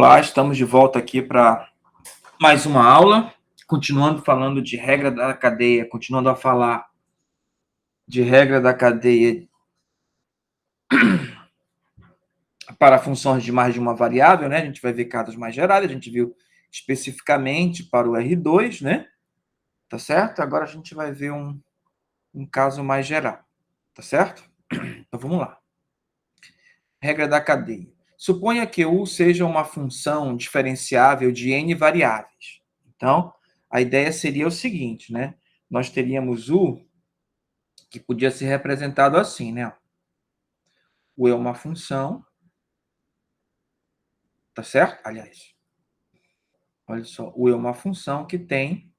Olá, estamos de volta aqui para mais uma aula, continuando falando de regra da cadeia, continuando a falar de regra da cadeia para funções de mais de uma variável, né? A gente vai ver casos mais gerais, a gente viu especificamente para o R2, né? Tá certo? Agora a gente vai ver um caso mais geral, tá certo? Então vamos lá. Regra da cadeia. Suponha que U seja uma função diferenciável de n variáveis. Então, a ideia seria o seguinte, né? Nós teríamos U, que podia ser representado assim, né? U é uma função, tá certo? Aliás, olha só, U é uma função que tem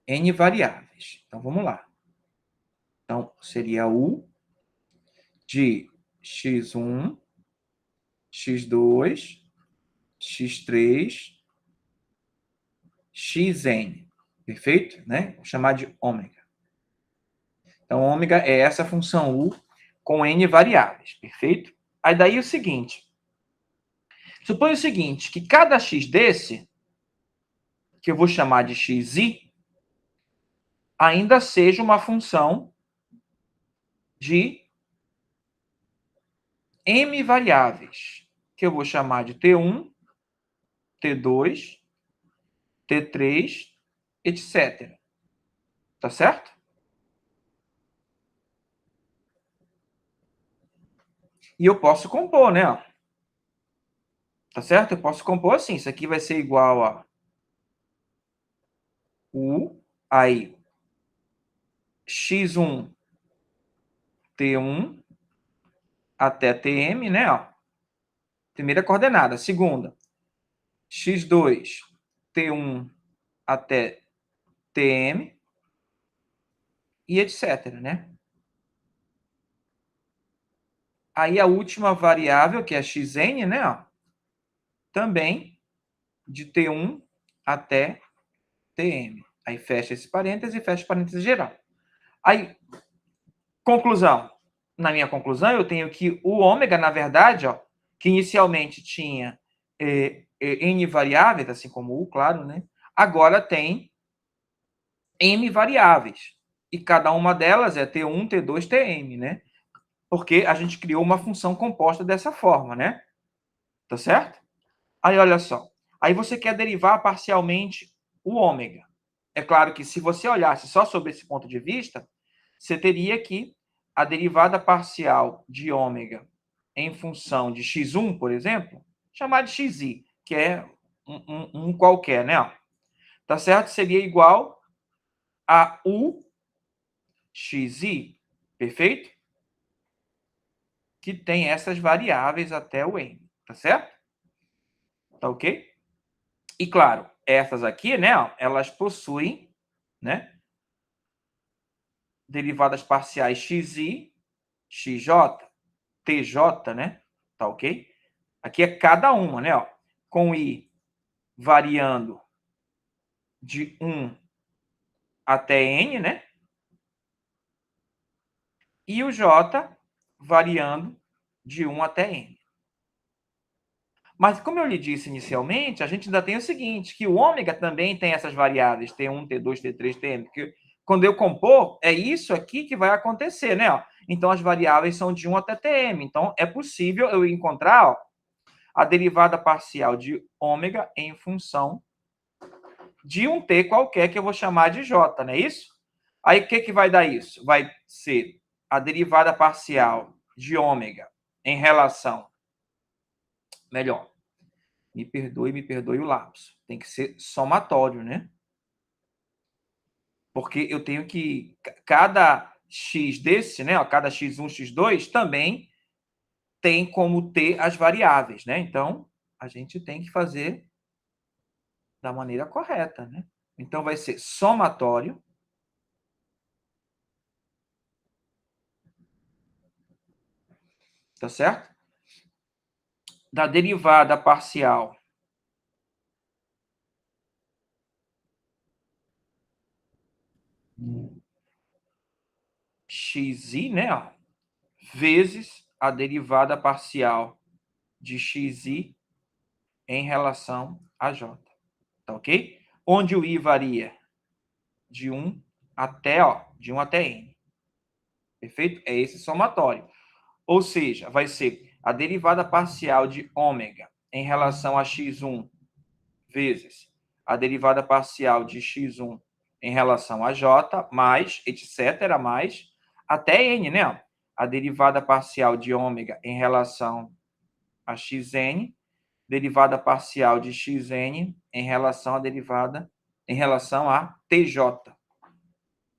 n variáveis. Então, vamos lá. Então, seria U de x1, x2, x3, xn. Perfeito? Né? Vou chamar de ômega. Então, ômega é essa função U com n variáveis. Perfeito? Aí daí o seguinte. Suponha o seguinte, que cada x desse, que eu vou chamar de xi, ainda seja uma função de m variáveis, que eu vou chamar de T1, T2, T3, etc. Tá certo? E eu posso compor, né? Tá certo? Eu posso compor assim. Isso aqui vai ser igual a U, aí x1, T1 até Tm, né? Ó. Primeira coordenada. Segunda, x2, T1 até Tm e etc, né? Aí a última variável, que é xn, né? Ó, também de T1 até Tm. Aí fecha esse parêntese e fecha o parêntese geral. Aí, conclusão. Na minha conclusão, eu tenho que o ômega, na verdade, ó, que inicialmente tinha n variáveis, assim como U, claro, né? Agora tem m variáveis. E cada uma delas é T1, T2, Tm, né? Porque a gente criou uma função composta dessa forma, né? Tá certo? Aí, olha só. Aí você quer derivar parcialmente o ômega. É claro que se você olhasse só sobre esse ponto de vista, você teria que a derivada parcial de ômega em função de x1, por exemplo, chamar de xi, que é um qualquer, né? Tá certo? Seria igual a u xi, perfeito? Que tem essas variáveis até o n, tá certo? Tá ok? E claro, essas aqui, né, elas possuem, né, derivadas parciais xi, xj, tj, né? Tá ok? Aqui é cada uma, né, ó, com i variando de 1 até n, né? E o j variando de 1 até n. Mas, como eu lhe disse inicialmente, a gente ainda tem o seguinte, que o ômega também tem essas variáveis, T1, T2, T3, Tm, porque quando eu compor, é isso aqui que vai acontecer, né? Ó. Então, as variáveis são de 1 até Tm. Então, é possível eu encontrar ó, a derivada parcial de ômega em função de um T qualquer que eu vou chamar de J, não é isso? Aí, o que vai dar isso? Vai ser a derivada parcial de ômega em relação... Melhor, me perdoe o lapso. Tem que ser somatório, né? Porque eu tenho que... Cada x desse, né? Cada x1, x2, também tem como ter as variáveis, né? Então, a gente tem que fazer da maneira correta, né? Então, vai ser somatório. Tá certo? Da derivada parcial xi, né? Ó, vezes a derivada parcial de xi em relação a j. Tá ok? Onde o i varia de 1 de 1 até n. Perfeito? É esse somatório. Ou seja, vai ser a derivada parcial de ômega em relação a x1 vezes a derivada parcial de x1 em relação a j, mais, etc., mais, até n, né? A derivada parcial de ômega em relação a xn, derivada parcial de xn em relação a tj.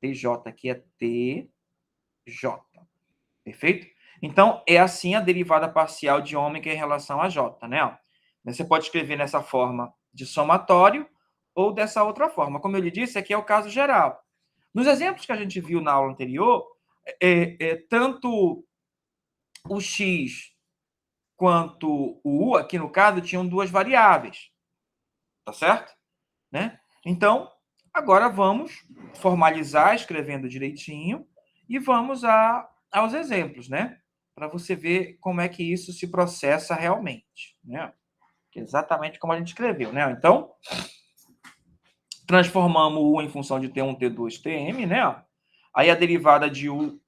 tj aqui é tj. Perfeito? Então, é assim a derivada parcial de ômega em relação a j, né? Você pode escrever nessa forma de somatório ou dessa outra forma. Como eu lhe disse, aqui é o caso geral. Nos exemplos que a gente viu na aula anterior, tanto o x quanto o u, aqui no caso, tinham duas variáveis. Tá certo? Né? Então, agora vamos formalizar escrevendo direitinho e vamos aos exemplos, né? Para você ver como é que isso se processa realmente, né? Exatamente como a gente escreveu, né? Então, transformamos o U em função de T1, T2, Tm, né? Aí a derivada de U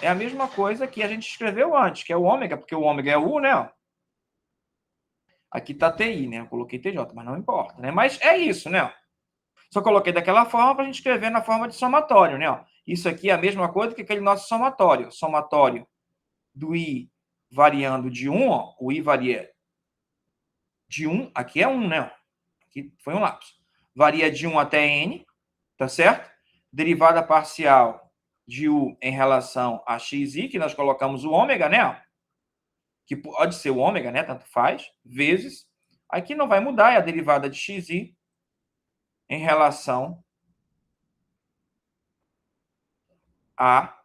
é a mesma coisa que a gente escreveu antes, que é o ômega, porque o ômega é o U, né? Aqui está TI, né? Eu coloquei TJ, mas não importa, né? Mas é isso, né? Só coloquei daquela forma para a gente escrever na forma de somatório, né? Isso aqui é a mesma coisa que aquele nosso somatório. Somatório do I variando de 1, ó, o I varia de 1, aqui é 1, né? Aqui foi um lapso. Varia de 1 até N, tá certo? Derivada parcial de U em relação a xi, que nós colocamos o ômega, né? Que pode ser o ômega, né? Tanto faz, vezes. Aqui não vai mudar, é a derivada de xi em relação a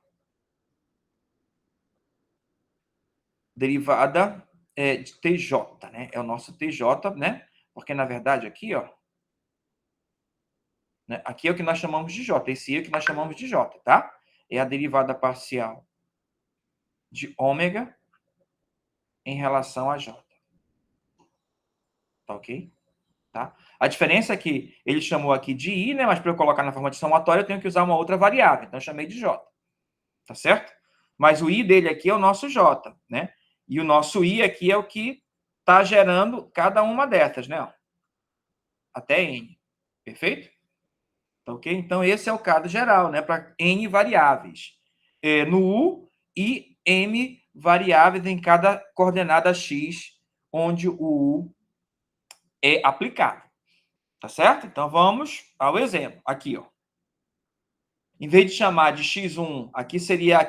derivada de TJ, né? É o nosso TJ, né? Porque, na verdade, aqui, ó, né? Aqui é o que nós chamamos de J. Esse é o que nós chamamos de J, tá? É a derivada parcial de ômega em relação a J. Tá ok? Tá? A diferença é que ele chamou aqui de I, né? Mas para eu colocar na forma de somatória, eu tenho que usar uma outra variável. Então, eu chamei de J. Tá certo? Mas o I dele aqui é o nosso J, né? E o nosso I aqui é o que está gerando cada uma dessas, né? Até N. Perfeito? Tá ok? Então, esse é o caso geral, né? Para N variáveis. No U e M variáveis em cada coordenada X, onde o U é aplicado. Tá certo? Então, vamos ao exemplo. Aqui, ó. Em vez de chamar de x1, aqui seria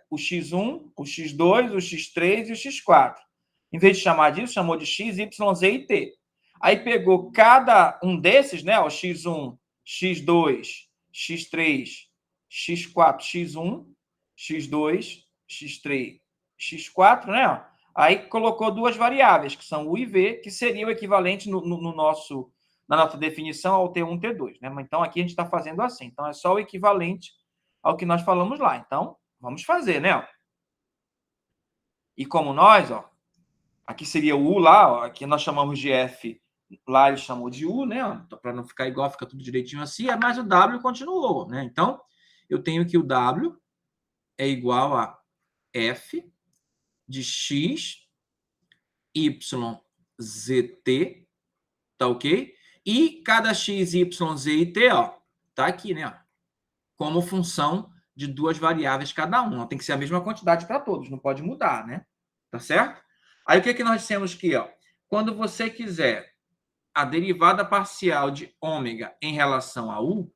o x1, o x2, o x3 e o x4. Em vez de chamar disso, chamou de x, y, z e t. Aí pegou cada um desses, né? O x1, x2, x3, x4, x1, x2, x3, x4, né? Aí colocou duas variáveis, que são u e v, que seria o equivalente na nossa definição ao T1, T2, né? Então, aqui a gente está fazendo assim. Então, é só o equivalente ao que nós falamos lá. Então, vamos fazer, né? E como nós, ó, aqui seria o U lá, ó, aqui nós chamamos de F, lá ele chamou de U, né? Para não ficar igual, fica tudo direitinho assim, mas o W continuou, né? Então, eu tenho que o W é igual a F de X, Y, ZT, tá ok? E cada X, Y, Z e T, ó, tá aqui, né? Como função de duas variáveis cada uma. Tem que ser a mesma quantidade para todos, não pode mudar, né? Tá certo? Aí o que nós temos aqui, ó? Quando você quiser a derivada parcial de ômega em relação a U,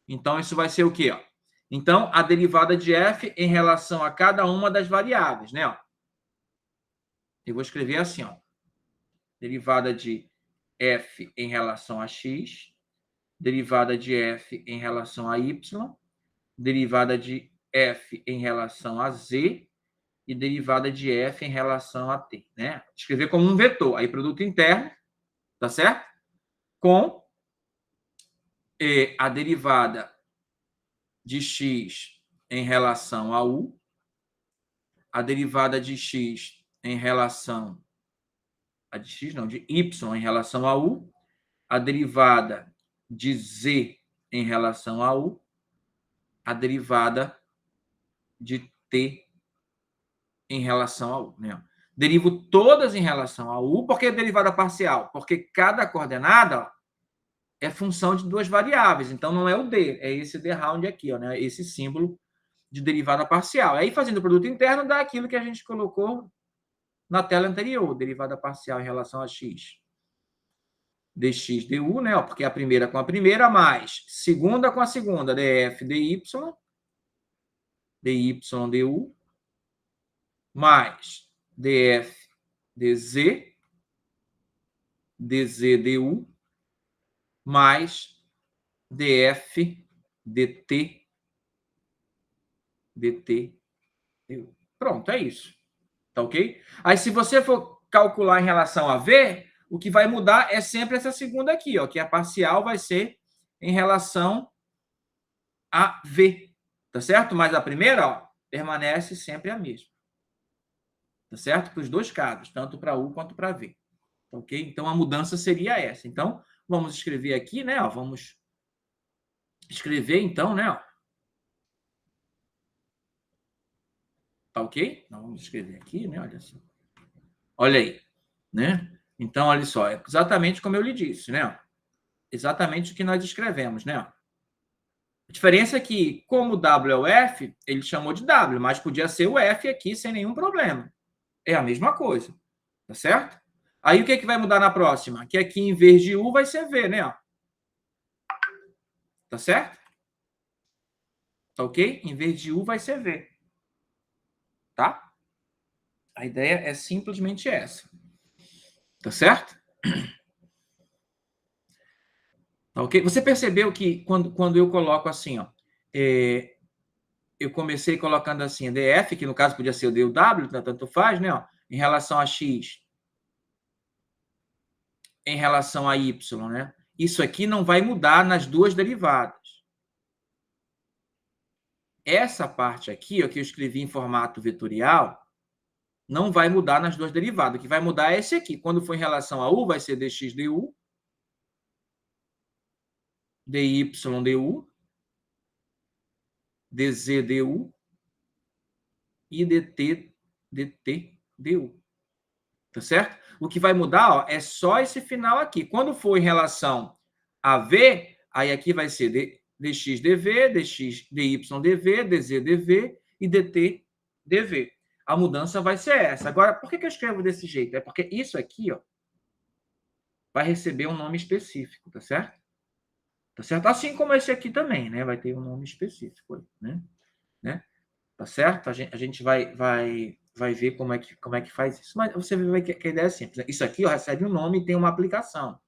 então isso vai ser o quê, ó? Então, a derivada de f em relação a cada uma das variáveis, né? Ó. Eu vou escrever assim, ó. Derivada de f em relação a x, derivada de f em relação a y, derivada de f em relação a z e derivada de f em relação a t, né? Escrever como um vetor, aí produto interno, tá certo? Com a derivada de x em relação a u, a derivada de x em relação a de x não, de y em relação a u, a derivada de z em relação a u, a derivada de t em relação a u, né? Derivo todas em relação a u, porque é derivada parcial, porque cada coordenada, ó, é função de duas variáveis, então não é o d, é esse d round aqui, ó, né? Esse símbolo de derivada parcial. Aí, fazendo o produto interno, dá aquilo que a gente colocou na tela anterior, derivada parcial em relação a x. dx du, né? Porque a primeira com a primeira, mais segunda com a segunda, df dy, dy du, mais df dz, dz du, mais df dt, dt du. Pronto, é isso. Tá ok? Aí, se você for calcular em relação a v, o que vai mudar é sempre essa segunda aqui, ó, que a parcial vai ser em relação a v, tá certo? Mas a primeira, ó, permanece sempre a mesma. Tá certo? Para os dois casos, tanto para u quanto para v. Tá ok? Então, a mudança seria essa. Então, vamos escrever aqui, né? Ó, vamos escrever, então, né? Ó. Tá ok? Então, vamos escrever aqui, né? Olha só. Olha aí, né? Então, olha só, é exatamente como eu lhe disse, né? Exatamente o que nós escrevemos, né? A diferença é que, como o W é o F, ele chamou de W, mas podia ser o F aqui sem nenhum problema. É a mesma coisa, tá certo? Aí, o que vai mudar na próxima? Que aqui, em vez de U, vai ser V, né? Tá certo? Tá ok? Em vez de U, vai ser V. Tá? A ideia é simplesmente essa. Tá certo? Tá ok? Você percebeu que quando eu coloco assim, ó, eu comecei colocando assim, df, que no caso podia ser o d e o w, tanto faz, né? Ó, em relação a x, em relação a y, né? Isso aqui não vai mudar nas duas derivadas. Essa parte aqui, ó, que eu escrevi em formato vetorial, não vai mudar nas duas derivadas. O que vai mudar é esse aqui. Quando for em relação a u, vai ser dx du, dy du, dz du e dt du. Tá certo? O que vai mudar, ó, é só esse final aqui. Quando for em relação a v, aí aqui vai ser dx dv, dx dy dv, dz dv e dt dv. A mudança vai ser essa. Agora, por que eu escrevo desse jeito? É porque isso aqui, ó, vai receber um nome específico, tá certo? Tá certo? Assim como esse aqui também, né? Vai ter um nome específico, né? Tá certo? A gente vai ver como é que faz isso. Mas você vê que a ideia é simples. Isso aqui, ó, recebe um nome e tem uma aplicação.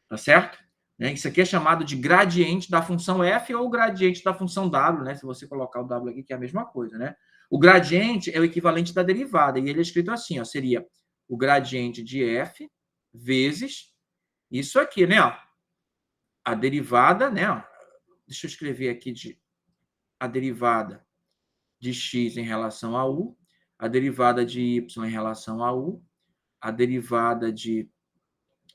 Tá certo? Né? Isso aqui é chamado de gradiente da função f ou gradiente da função w, né? Se você colocar o w aqui, que é a mesma coisa, né? O gradiente é o equivalente da derivada, e ele é escrito assim, ó, seria o gradiente de f vezes isso aqui, né? Ó, a derivada, né? Ó, deixa eu escrever aqui a derivada de x em relação a u, a derivada de y em relação a u, a derivada de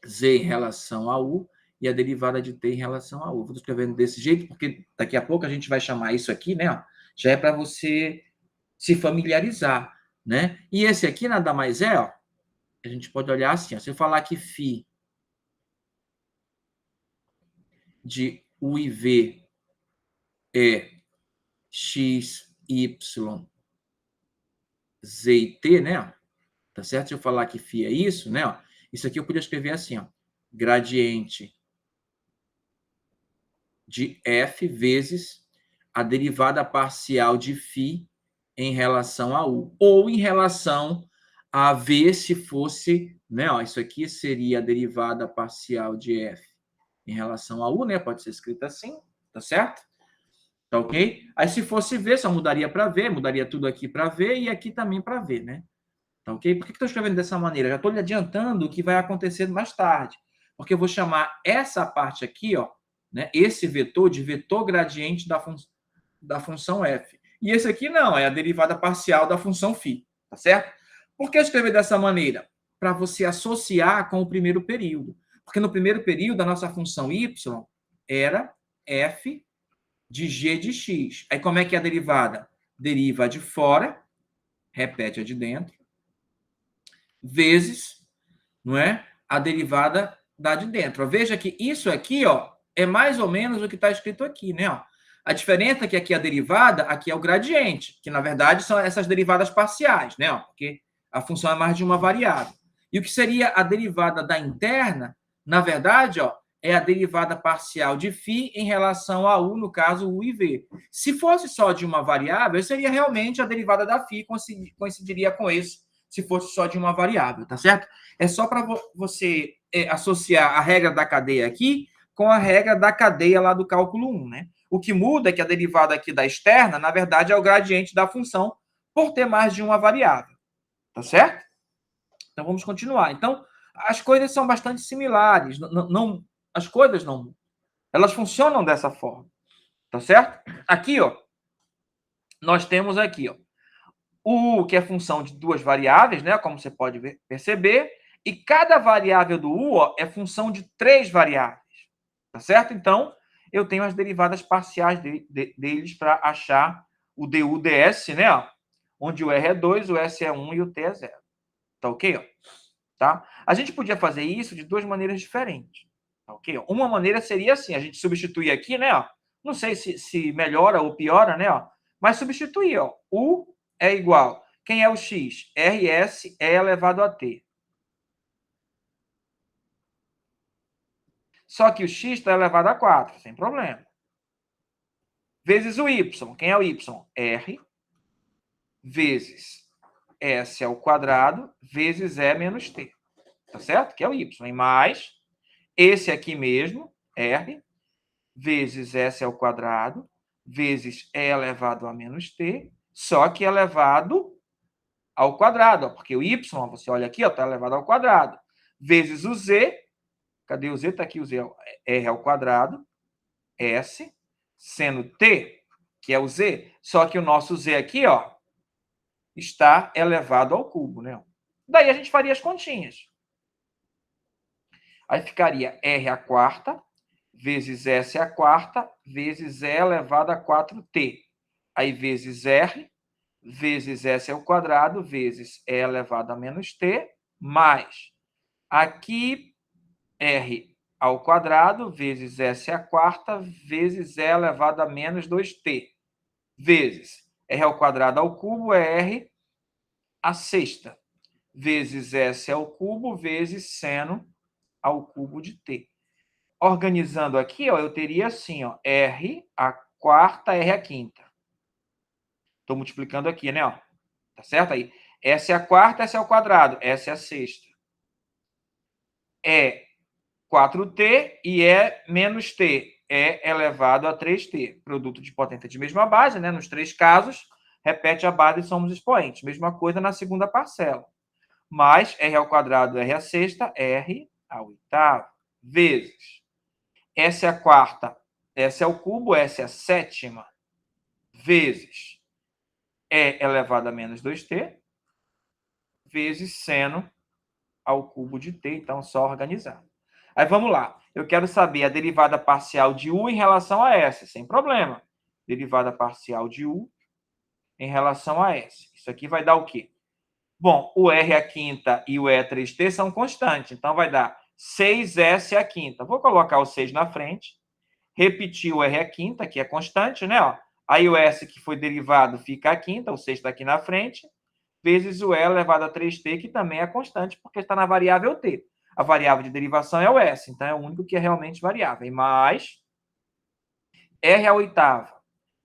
z em relação a u e a derivada de t em relação a u. Vou escrevendo desse jeito, porque daqui a pouco a gente vai chamar isso aqui, né? Ó, já é para você se familiarizar, né? E esse aqui nada mais é, ó, a gente pode olhar assim, ó, se eu falar que φ de u e v é x, y, z e t, né? Tá certo? Se eu falar que φ é isso, né? Ó, isso aqui eu podia escrever assim, ó, gradiente de f vezes a derivada parcial de φ em relação a u, ou em relação a v se fosse, né? Ó, isso aqui seria a derivada parcial de f em relação a u, né? Pode ser escrito assim, tá certo? Tá ok? Aí se fosse v, só mudaria para v, mudaria tudo aqui para v e aqui também para v, né? Tá ok? Por que estou escrevendo dessa maneira? Já estou lhe adiantando o que vai acontecer mais tarde. Porque eu vou chamar essa parte aqui, ó, né, esse vetor, de vetor gradiente da função f. E esse aqui não, é a derivada parcial da função φ. Tá certo? Por que escrever dessa maneira? para você associar com o primeiro período. Porque no primeiro período, a nossa função y era f de g de x. Aí como é que é a derivada? Deriva a de fora, repete a de dentro, vezes, não é? A derivada da de dentro. Veja que isso aqui, ó, é mais ou menos o que está escrito aqui, né? Ó. A diferença é que aqui a derivada, aqui é o gradiente, que na verdade são essas derivadas parciais, né? Ó, porque a função é mais de uma variável. E o que seria a derivada da interna, na verdade, ó, é a derivada parcial de φ em relação a u, no caso, u e v. Se fosse só de uma variável, seria realmente a derivada da φ, coincidiria com isso, se fosse só de uma variável, tá certo? É só para você associar a regra da cadeia aqui com a regra da cadeia lá do cálculo 1, né? O que muda é que a derivada aqui da externa, na verdade, é o gradiente da função por ter mais de uma variável, tá certo? Então, vamos continuar. Então, as coisas são bastante similares. As coisas não... Elas funcionam dessa forma, tá certo? Aqui, ó, nós temos aqui, ó, o U, que é função de duas variáveis, né? Como você pode perceber. E cada variável do U, ó, é função de três variáveis, tá certo? Então, eu tenho as derivadas parciais deles para achar o du ds, né? Ó, onde o r é 2, o s é 1 e o t é 0. Tá ok? Ó? Tá? A gente podia fazer isso de duas maneiras diferentes. Tá ok? Ó? Uma maneira seria assim, a gente substituir aqui, né? Ó, não sei se melhora ou piora, né? Ó, mas substituir, ó, U é igual. Quem é o x? Rs é elevado a t. Só que o x está elevado a 4, sem problema. Vezes o y. Quem é o y? R vezes S ao quadrado vezes E menos T. Tá certo? Que é o y. E mais esse aqui mesmo, R, vezes S ao quadrado vezes E elevado a menos T, só que elevado ao quadrado, ó, porque o y, você olha aqui, está elevado ao quadrado, vezes o z, cadê o z? Está aqui o z, r ao quadrado, s, seno t, que é o z, só que o nosso z aqui, ó, está elevado ao cubo, né? Daí a gente faria as continhas. Aí ficaria r à quarta, vezes s à quarta, vezes e elevado a 4t. Aí vezes r, vezes s ao quadrado, vezes e elevado a menos t, mais aqui r ao quadrado, vezes s à quarta, vezes e elevado a menos 2t, vezes r ao quadrado ao cubo é r à sexta, vezes s ao cubo, vezes seno ao cubo de t. Organizando aqui, ó, eu teria assim, ó, r à quarta, r à quinta. Estou multiplicando aqui, né? Ó. Tá certo? Aí, S é a quarta, S é ao quadrado, S é a sexta. É 4t e é menos t, é elevado a 3t. Produto de potência de mesma base, né? Nos três casos, repete a base e somos expoentes. Mesma coisa na segunda parcela. Mais r ao quadrado, r à sexta, r ao oitavo, vezes S é a quarta, S é ao cubo, S é a sétima, vezes E elevado a menos 2t, vezes seno ao cubo de t, então só organizar. Aí vamos lá, eu quero saber a derivada parcial de u em relação a s, sem problema. Derivada parcial de u em relação a s. Isso aqui vai dar o quê? Bom, o r à quinta e o e 3t são constantes, então vai dar 6s à quinta. Vou colocar o 6 na frente, repetir o r à quinta, que é constante, né? Ó. Aí o s que foi derivado fica à quinta, o 6 está aqui na frente, vezes o e elevado a 3t, que também é constante, porque está na variável t. A variável de derivação é o s, então é o único que é realmente variável. E mais r à oitava,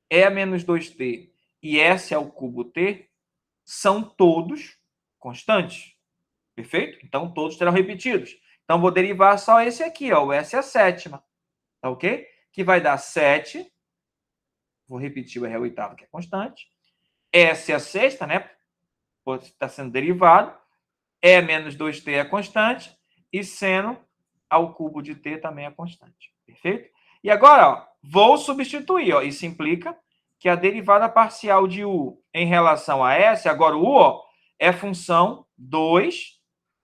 e a menos 2t e s ao cubo t são todos constantes. Perfeito? Então, todos serão repetidos. Então, vou derivar só esse aqui, ó, o s é a sétima. Tá ok? Que vai dar 7. Vou repetir o r à oitava, que é constante. S é a sexta, né? Está sendo derivado. E menos 2t é constante. E seno ao cubo de t também é constante. Perfeito? E agora, ó, vou substituir. Ó, isso implica que a derivada parcial de u em relação a s, agora o u, ó, é função 2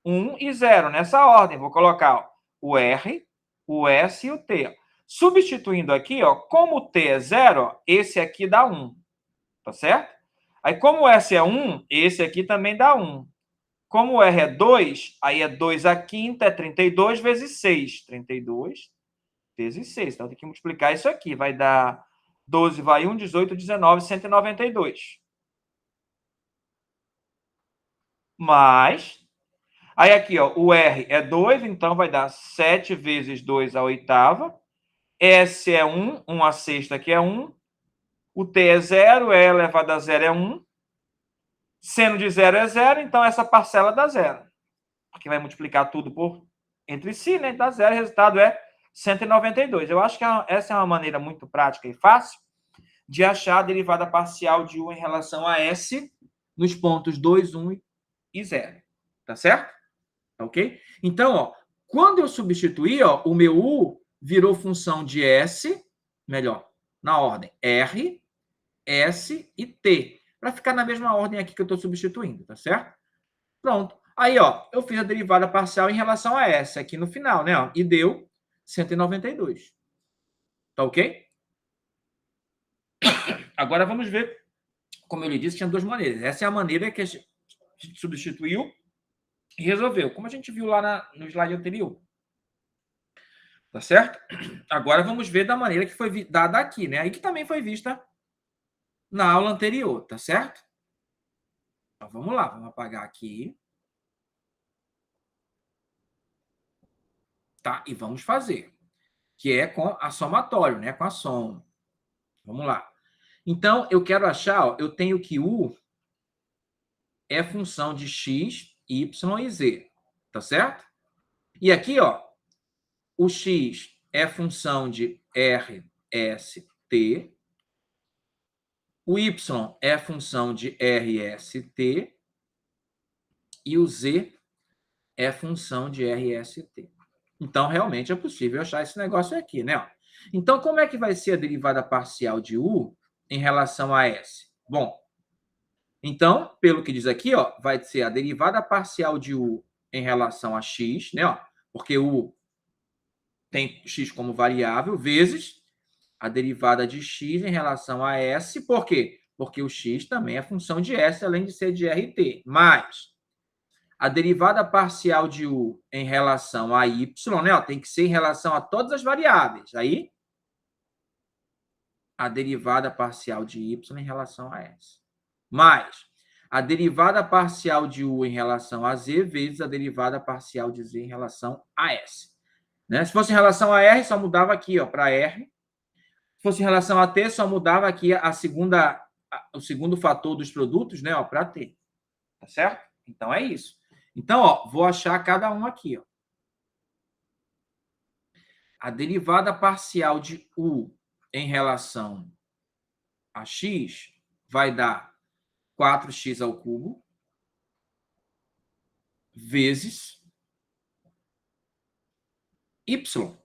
1 e 0, nessa ordem. Vou colocar ó, o R, o S e o T. Substituindo aqui, ó, como o T é 0, ó, esse aqui dá 1. Tá certo? Aí, como o S é 1, esse aqui também dá 1. Como o R é 2, aí é 2 a quinta, é 32 vezes 6. 32 vezes 6. Então, tem que multiplicar isso aqui. Vai dar 12, vai 1, 18, 19, 192. Mais... Aí aqui, ó, o R é 2, então vai dar 7 vezes 2 a oitava. S é 1, 1 a sexta que é 1. O T é 0, E elevado a 0 é 1. Seno de 0 é 0, então essa parcela dá 0. Porque vai multiplicar tudo por entre si, né? Dá 0, o resultado é 192. Eu acho que essa é uma maneira muito prática e fácil de achar a derivada parcial de U em relação a S nos pontos 2, 1 e 0. Tá certo? Ok? Então, ó, quando eu substituir, ó, o meu U virou função de S, melhor, na ordem R, S e T, para ficar na mesma ordem aqui que eu estou substituindo, tá certo? Pronto. Aí, ó, eu fiz a derivada parcial em relação a S aqui no final, né? Ó, e deu 192. Tá ok? Agora vamos ver, como eu lhe disse, tinha duas maneiras. Essa é a maneira que a gente substituiu e resolveu, como a gente viu lá no slide anterior. Tá certo? Agora vamos ver da maneira que foi dada aqui, né? E que também foi vista na aula anterior, tá certo? Então vamos lá, vamos apagar aqui. Tá? E vamos fazer, que é com a somatório, né? Com a soma. Vamos lá. Então, eu quero achar, ó, eu tenho que U é função de x, y e z, tá certo? E aqui, ó, o x é função de r, s, t, o y é função de r, s, t, e o z é função de r, s, t. Então, realmente é possível achar esse negócio aqui, né? Então, como é que vai ser a derivada parcial de u em relação a s? Bom, então, pelo que diz aqui, ó, vai ser a derivada parcial de u em relação a x, né? Ó, porque u tem x como variável, vezes a derivada de x em relação a s. Por quê? Porque o x também é função de s, além de ser de r e t. Mais a derivada parcial de u em relação a y, né? Ó, tem que ser em relação a todas as variáveis. Aí, a derivada parcial de y em relação a s. Mais a derivada parcial de u em relação a z vezes a derivada parcial de z em relação a s. Né? Se fosse em relação a r, só mudava aqui para r. Se fosse em relação a t, só mudava aqui o segundo fator dos produtos, né, para t. Tá certo? Então, é isso. Então, ó, vou achar cada um aqui. Ó. A derivada parcial de u em relação a x vai dar 4x ao cubo vezes y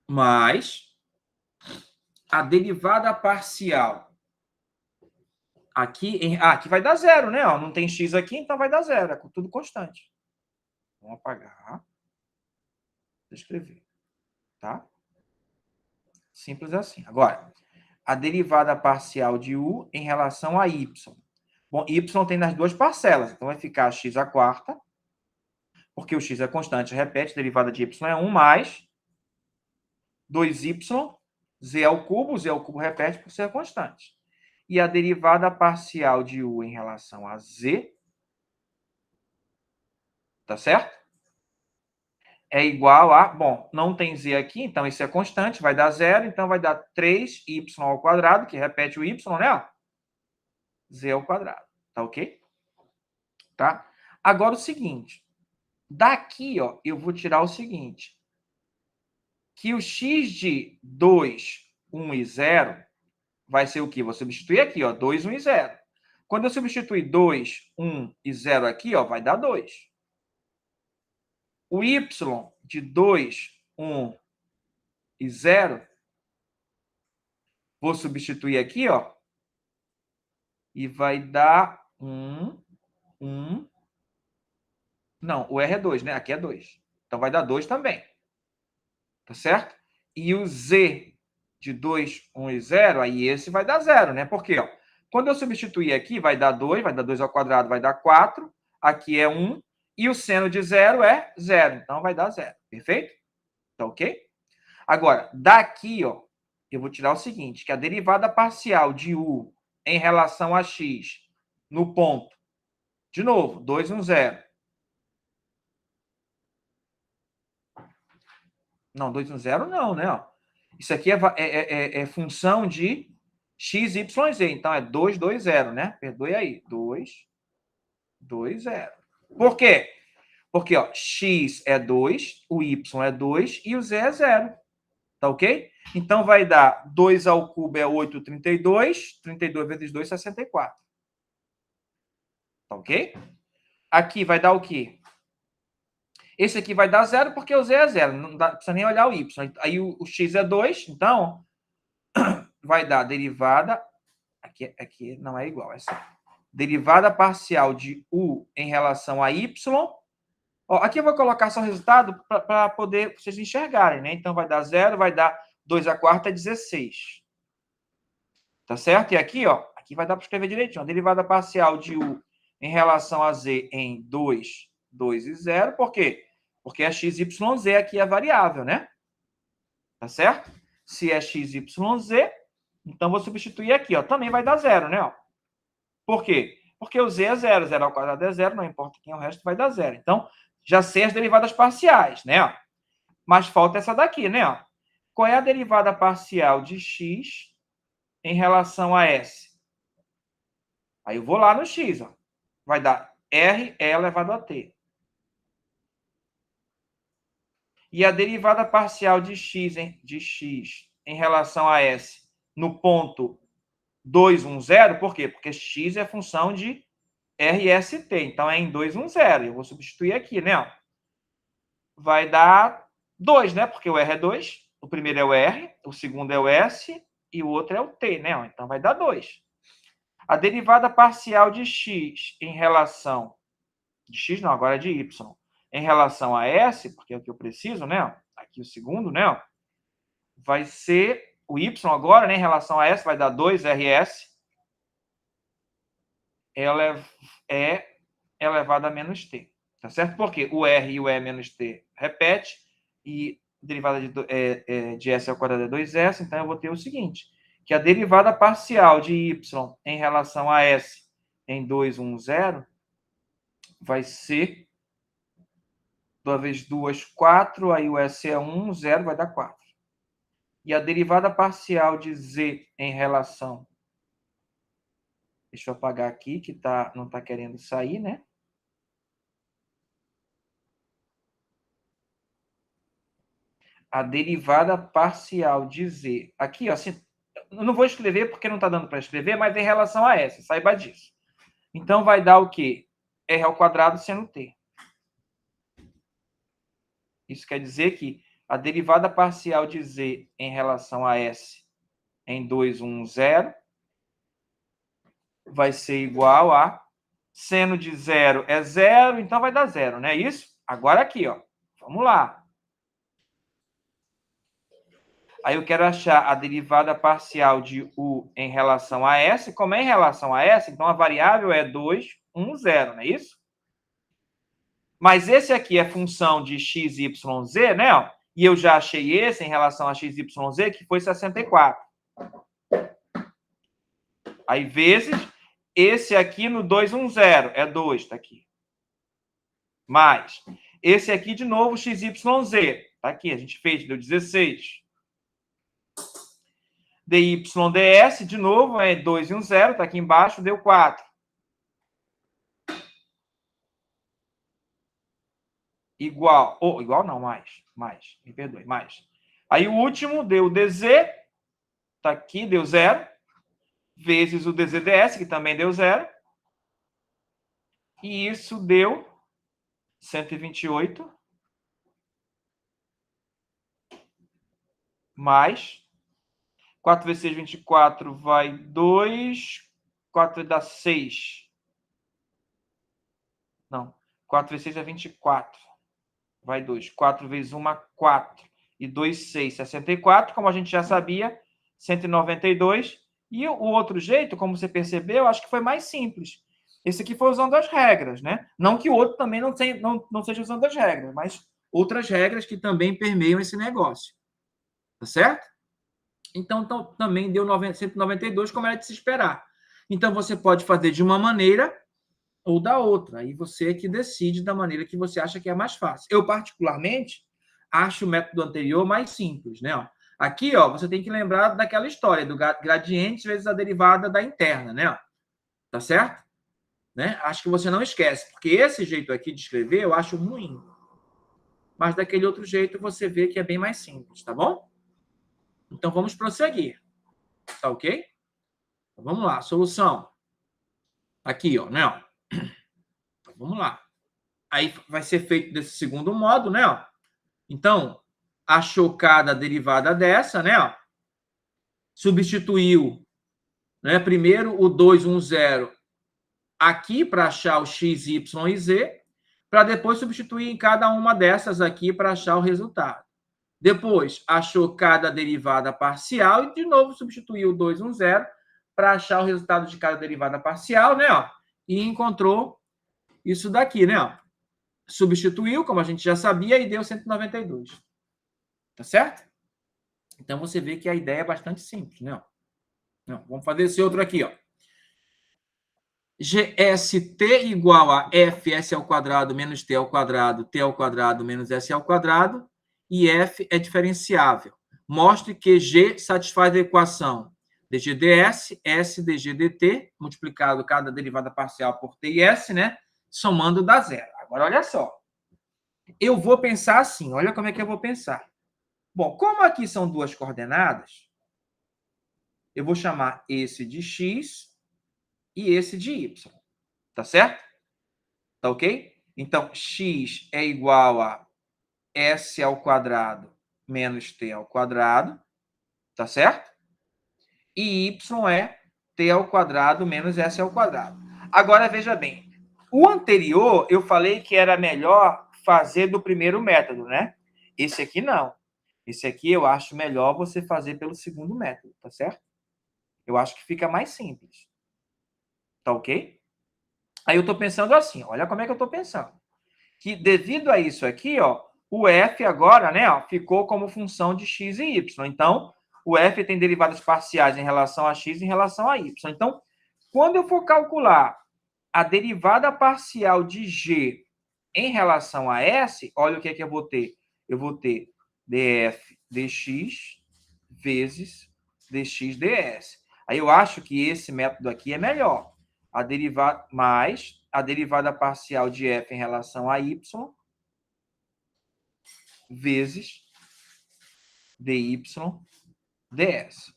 mais a derivada parcial aqui aqui vai dar zero, né? Ó, não tem x aqui, então vai dar zero, é tudo constante. Vamos apagar. Vou escrever, tá? Simples assim. Agora, a derivada parcial de u em relação a y. Bom, y tem nas duas parcelas, então vai ficar x à quarta, porque o x é constante, repete, a derivada de y é 1 mais 2y, z ao cubo repete por ser constante. E a derivada parcial de u em relação a z, tá certo? É igual a, bom, não tem z aqui, então isso é constante, vai dar zero, então vai dar 3y ao quadrado, que repete o y, né? Z ao quadrado, tá ok? Tá? Agora o seguinte, daqui, ó, eu vou tirar o seguinte, que o x de 2, 1 e 0 vai ser o quê? Vou substituir aqui, ó, 2, 1 e 0. Quando eu substituir 2, 1 e 0 aqui, ó, vai dar 2. O y de 2, 1 e 0, vou substituir aqui, ó, e vai dar 1 1. Não, o R é 2, né? Aqui é 2. Então vai dar 2 também. Tá certo? E o Z de 2, 1 e 0, aí esse vai dar 0, né? Por quê? Ó, quando eu substituir aqui, vai dar 2 ao quadrado, vai dar 4. Aqui é 1. E o seno de 0 é 0. Então vai dar 0. Perfeito? Tá ok? Agora, daqui, ó, eu vou tirar o seguinte, que a derivada parcial de U em relação a X no ponto, de novo, 2, 1, 0. Não, 2, 1, 0 não, né? Isso aqui é função de x, y, z. Então, é 2, 2, 0, né? Perdoe aí. 2, 2, 0. Por quê? Porque, ó, x é 2, o y é 2 e o z é 0. Tá ok? Então, vai dar 2 ao cubo é 8, 32. 32 vezes 2, 64. Tá ok? Aqui vai dar o quê? Esse aqui vai dar 0 porque o z é 0. Não precisa nem olhar o y. Aí o x é 2, então vai dar derivada. Aqui não é igual, é só. Derivada parcial de U em relação a Y. Ó, aqui eu vou colocar só o resultado para poder vocês enxergarem, né? Então vai dar 0, vai dar 2 a quarta é 16. Tá certo? E aqui, ó, aqui vai dar para escrever direitinho. A derivada parcial de U em relação a Z em 2, 2 e 0. Por quê? Porque é x, y, z aqui é variável, né? Tá certo? Se é x, y, z, então vou substituir aqui, ó. Também vai dar 0, né? Ó. Por quê? Porque o z é 0, 0 ao quadrado é 0, não importa quem é o resto, vai dar 0. Então, já sei as derivadas parciais, né? Mas falta essa daqui, né? Qual é a derivada parcial de x em relação a s? Aí eu vou lá no x, ó. Vai dar r elevado a t. E a derivada parcial de x em relação a s no ponto 2, 1, 0, por quê? Porque x é função de RST, então é em 2, 1, 0. Eu vou substituir aqui, né? Vai dar 2, né? Porque o R é 2. O primeiro é o R, o segundo é o S e o outro é o T, né? Então vai dar 2. A derivada parcial de x em relação... De x não, agora é de y. Em relação a S, porque é o que eu preciso, né? Aqui o segundo, né? Vai ser o y agora, né? Em relação a S, vai dar 2RS. Ela é elevado a menos t. Tá certo? Porque o R e o E menos t repete, e derivada de S ao quadrado é 2S, então eu vou ter o seguinte, que a derivada parcial de y em relação a S em 2, 1, 0 vai ser 2 vezes 2, 4, aí o S é 1, 0 vai dar 4. E a derivada parcial de Z em relação... Deixa eu apagar aqui, que não está querendo sair, né? A derivada parcial de Z. Aqui, ó, assim, eu não vou escrever porque não está dando para escrever, mas em relação a S, saiba disso. Então, vai dar o quê? R ao quadrado seno T. Isso quer dizer que a derivada parcial de Z em relação a S em 2, 1, 0 vai ser igual a seno de 0 é 0, então vai dar 0, não é isso? Agora aqui, ó. Vamos lá. Aí eu quero achar a derivada parcial de U em relação a S. Como é em relação a S, então a variável é 2, 1, 0, não é isso? Mas esse aqui é função de x, y, z, né? E eu já achei esse em relação a x, y, z, que foi 64. Aí, vezes esse aqui no 2, 1, 0. É 2, tá aqui. Mais esse aqui, de novo, x, y, z. Tá aqui, a gente fez, deu 16. dy ds, de novo, é 2 e 1, 0, tá aqui embaixo, deu 4. Igual, igual não, mais, me perdoe, mais. Aí o último deu dz, tá aqui, deu 0, vezes o dzds, que também deu 0. E isso deu 128 mais 4 vezes 6, 24, vai 2, 4 dá 6. Não. 4 vezes 6 é 24. Vai 2. 4 vezes 1, 4. E 2, 6, 64. Como a gente já sabia, 192. E o outro jeito, como você percebeu, acho que foi mais simples. Esse aqui foi usando as regras, né? Não que o outro também não seja usando as regras, mas outras regras que também permeiam esse negócio. Tá certo? Então, também deu 192, como era de se esperar. Então, você pode fazer de uma maneira ou da outra. Aí você é que decide da maneira que você acha que é mais fácil. Eu, particularmente, acho o método anterior mais simples, né? Ó, aqui, ó, você tem que lembrar daquela história do gradiente vezes a derivada da interna, né? Tá certo? Né? Acho que você não esquece, porque esse jeito aqui de escrever eu acho ruim. Mas daquele outro jeito você vê que é bem mais simples, tá bom? Então vamos prosseguir. Tá ok? Então, vamos lá, solução. Aqui, ó, né? Ó. Então, vamos lá. Aí vai ser feito desse segundo modo, né? Ó. Então, achou cada derivada dessa, né? Ó. Substituiu, né? Primeiro o 2, 1, 0 aqui para achar o x, y e z, para depois substituir em cada uma dessas aqui para achar o resultado. Depois, achou cada derivada parcial e, de novo, substituiu o 2, 1, 0 para achar o resultado de cada derivada parcial, né? Ó, e encontrou isso daqui, né? Ó. Substituiu, como a gente já sabia, e deu 192. Tá certo? Então, você vê que a ideia é bastante simples, né? Ó. Vamos fazer esse outro aqui, ó. GST igual a fs ao quadrado menos t ao quadrado menos s ao quadrado, e f é diferenciável. Mostre que G satisfaz a equação dg ds, s dg dt, multiplicado cada derivada parcial por t e s, né? Somando dá zero. Agora, olha só. Eu vou pensar assim, olha como é que eu vou pensar. Bom, como aqui são duas coordenadas, eu vou chamar esse de x e esse de y. Tá certo? Tá ok? Então, x é igual a s ao quadrado menos t ao quadrado. Tá certo? E y é t ao quadrado menos s ao quadrado. Agora, veja bem. O anterior, eu falei que era melhor fazer do primeiro método, né? Esse aqui, não. Esse aqui, eu acho melhor você fazer pelo segundo método, tá certo? Eu acho que fica mais simples. Tá ok? Aí eu estou pensando assim, olha como é que eu estou pensando. Que devido a isso aqui, ó, o f agora, né, ó, ficou como função de x e y. Então, o f tem derivadas parciais em relação a x e em relação a y. Então, quando eu for calcular a derivada parcial de g em relação a s, olha o que é que eu vou ter. Eu vou ter df dx vezes dx ds. Aí eu acho que esse método aqui é melhor. A derivada mais a derivada parcial de f em relação a y vezes dy ds.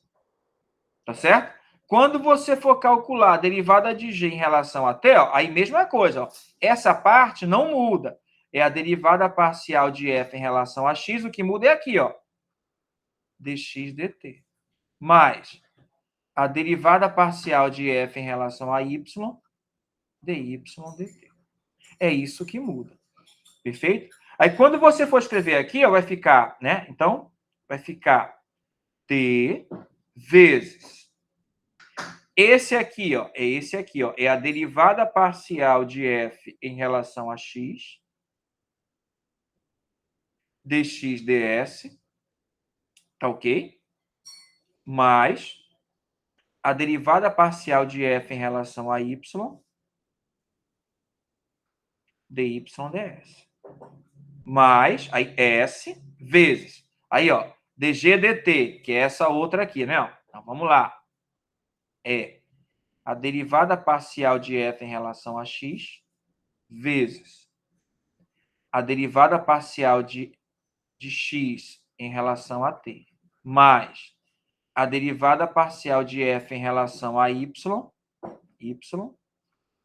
Tá certo? Quando você for calcular a derivada de g em relação a t, ó, aí mesma coisa. Ó, essa parte não muda. É a derivada parcial de f em relação a x. O que muda é aqui, ó, dx dt. Mais a derivada parcial de f em relação a y, dy dt. É isso que muda. Perfeito? Aí, quando você for escrever aqui, ó, vai ficar, né? Então, vai ficar t vezes esse aqui, ó, é esse aqui, ó, é a derivada parcial de f em relação a x, dx ds, tá ok? Mais a derivada parcial de f em relação a y, dy ds. Mais, aí, s vezes. Aí, ó, dg dt, que é essa outra aqui, né? Ó. Então, vamos lá. É a derivada parcial de f em relação a x vezes a derivada parcial de x em relação a t, mais a derivada parcial de f em relação a y,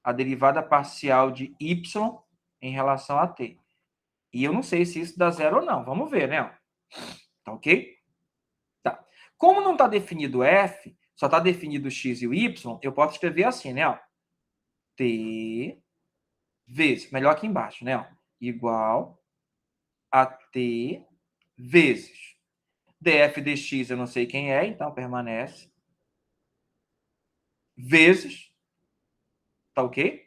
a derivada parcial de y em relação a t. E eu não sei se isso dá zero ou não. Vamos ver, né? Tá ok? Tá. Como não está definido f, só está definido o x e o y, eu posso escrever assim, né? Ó. T vezes, melhor aqui embaixo, né? Ó, igual a T vezes df dx, eu não sei quem é, então permanece, vezes, tá ok?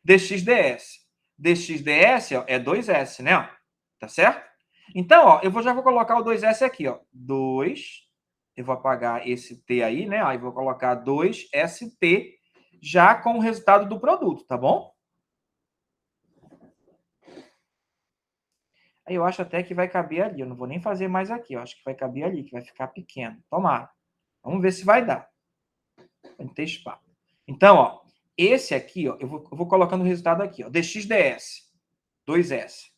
Dx ds. Dx ds ó, é 2s, né? Ó, tá certo? Então, ó, já vou colocar o 2s aqui, ó. 2, eu vou apagar esse t aí, né? Aí vou colocar 2st já com o resultado do produto, tá bom? Aí eu acho até que vai caber ali. Eu não vou nem fazer mais aqui. Eu acho que vai caber ali, que vai ficar pequeno. Tomara. Vamos ver se vai dar. Vai ter espaço. Então, ó, esse aqui, ó, eu vou colocando o resultado aqui, ó. dxds, 2s.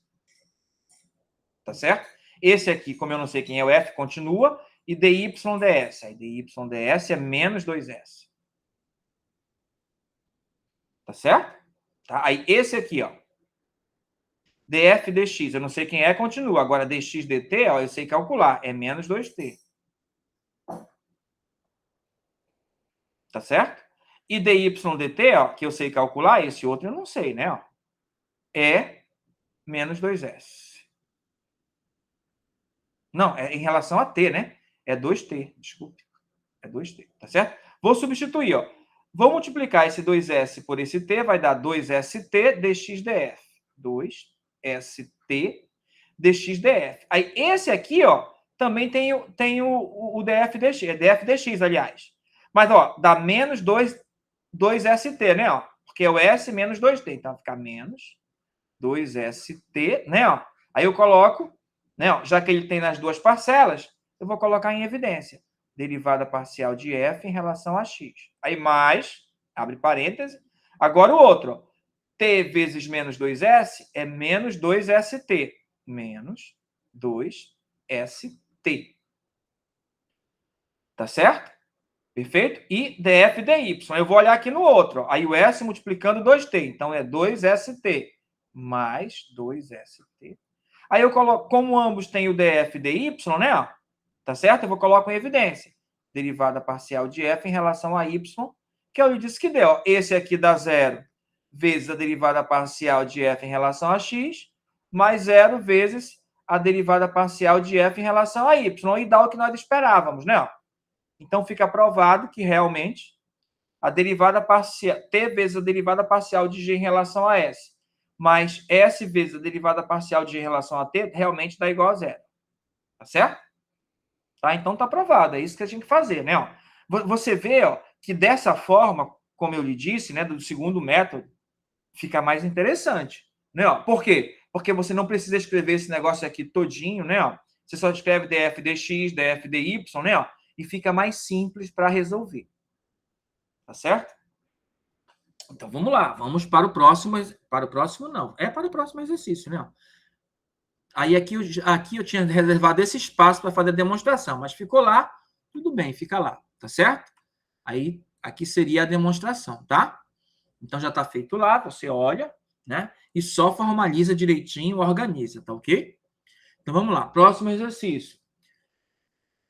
Tá certo? Esse aqui, como eu não sei quem é o f, continua. E dyds. Aí dyds é menos 2s. Tá certo? Tá? Aí esse aqui, ó. df dx, eu não sei quem é, continua. Agora, dx dt, ó, eu sei calcular. É menos 2t. Tá certo? E dy dt, ó, que eu sei calcular, esse outro eu não sei, né? Ó, é menos 2s. Não, é em relação a t, né? É 2t, desculpe. É 2t, tá certo? Vou substituir, ó. Vou multiplicar esse 2s por esse t, vai dar 2st dx df. 2st dx df. Aí esse aqui, ó, também tem o df dx, é df dx, aliás. Mas, ó, dá menos 2st, né? Ó, porque é o s menos 2t. Então, vai ficar menos 2st, né? Ó. Aí eu coloco, né? Ó, já que ele tem nas duas parcelas, eu vou colocar em evidência. Derivada parcial de f em relação a x. Aí mais, abre parêntese. Agora o outro, ó. T vezes menos 2s é menos 2st. Menos 2st. Tá certo? Perfeito? E df dy. Eu vou olhar aqui no outro. Ó. Aí o s multiplicando 2t. Então, é 2st mais 2st. Aí eu coloco, como ambos têm o df dy, né? Tá certo? Eu vou colocar em evidência. Derivada parcial de f em relação a y, que eu lhe disse que deu. Ó. Esse aqui dá 0 vezes a derivada parcial de f em relação a x, mais 0 vezes a derivada parcial de f em relação a y. E dá o que nós esperávamos, né? Ó. Então, fica provado que realmente a derivada parcial, t vezes a derivada parcial de g em relação a s, mais s vezes a derivada parcial de g em relação a t, realmente dá igual a zero. Tá certo? Tá? Então, tá provado. É isso que a gente tem que fazer, né? Ó, você vê, ó, que dessa forma, como eu lhe disse, né, do segundo método, fica mais interessante. Né? Ó, por quê? Porque você não precisa escrever esse negócio aqui todinho, né? Ó, você só escreve df dx, df dy, né? Ó, e fica mais simples para resolver. Tá certo? Então vamos lá, vamos para o próximo. Para o próximo, não. É para o próximo exercício, né? Aí aqui eu tinha reservado esse espaço para fazer a demonstração, mas ficou lá, tudo bem, fica lá, tá certo? Aí aqui seria a demonstração, tá? Então já está feito lá, você olha, né? E só formaliza direitinho, organiza, tá ok? Então vamos lá, próximo exercício.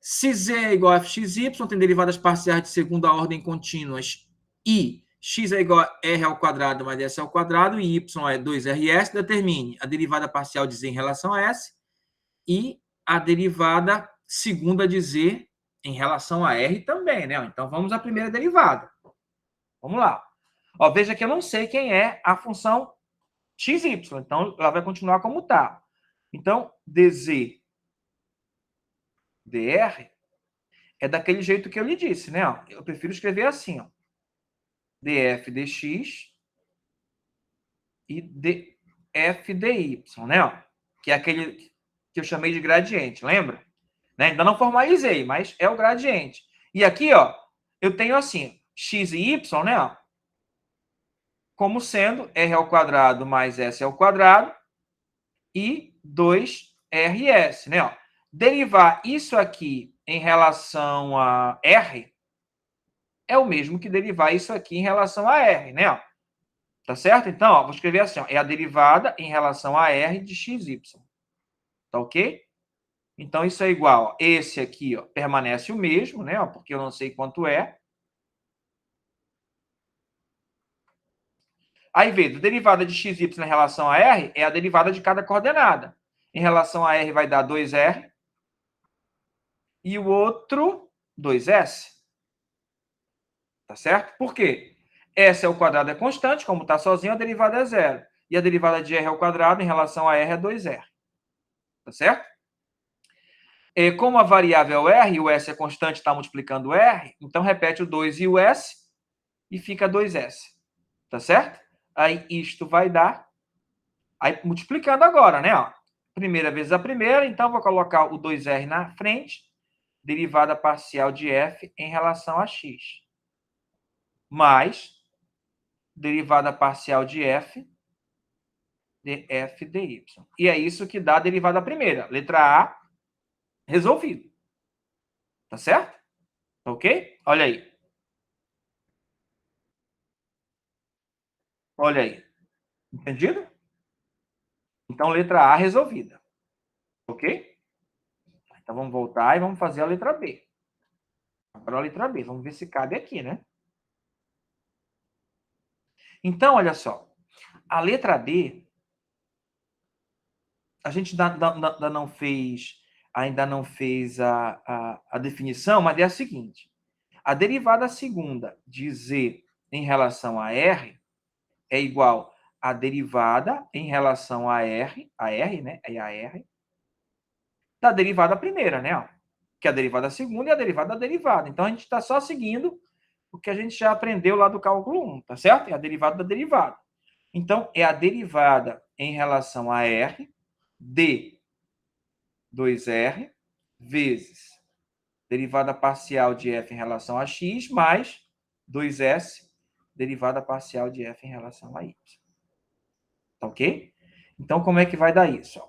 Se z é igual a fxy, tem derivadas parciais de segunda ordem contínuas e x é igual a r ao quadrado mais s ao quadrado e y é 2rs, determine a derivada parcial de z em relação a s e a derivada segunda de z em relação a r também, né? Então vamos à primeira derivada. Vamos lá. Ó, veja que eu não sei quem é a função xy, então ela vai continuar como está. Então, dz dr é daquele jeito que eu lhe disse, né? Eu prefiro escrever assim, ó. df dx e df dy, né? Que é aquele que eu chamei de gradiente, lembra? Né? Ainda não formalizei, mas é o gradiente. E aqui, ó, eu tenho assim, x e y, né? Como sendo r ao quadrado mais s ao quadrado e 2rs, né? Ó. Derivar isso aqui em relação a r é o mesmo que derivar isso aqui em relação a r, né? Ó. Tá certo? Então, ó, vou escrever assim, ó, é a derivada em relação a r de xy. Tá ok? Então, isso é igual. Ó, esse aqui ó, permanece o mesmo, né? Ó, porque eu não sei quanto é. Aí, vezes, a derivada de xy em relação a r é a derivada de cada coordenada. Em relação a r vai dar 2r e o outro 2s. Tá certo? Por quê? S ao quadrado é constante, como está sozinho, a derivada é zero. E a derivada de r ao quadrado em relação a r é 2r. Tá certo? E como a variável é r e o s é constante, está multiplicando r, então repete o 2 e o s e fica 2s. Tá certo? Aí isto vai dar... Aí multiplicando agora, né? Ó, primeira vezes a primeira, então vou colocar o 2r na frente, derivada parcial de f em relação a x. Mais derivada parcial de f dy. E é isso que dá a derivada primeira. Letra A, resolvido. Tá certo? Ok? Olha aí. Olha aí. Entendido? Então, letra A resolvida. Ok? Então, vamos voltar e vamos fazer a letra B. Agora a letra B. Vamos ver se cabe aqui, né? Então, olha só. A letra B, a gente ainda não fez a definição, mas é a seguinte. A derivada segunda de z em relação a r é igual à derivada em relação a r, né? É a r, da derivada primeira, né? Ó, que é a derivada segunda e a derivada da derivada. Então, a gente está só seguindo o que a gente já aprendeu lá do cálculo 1, tá certo? É a derivada da derivada. Então, é a derivada em relação a r de 2r vezes derivada parcial de f em relação a x mais 2s derivada parcial de f em relação a y. Tá ok? Então, como é que vai dar isso?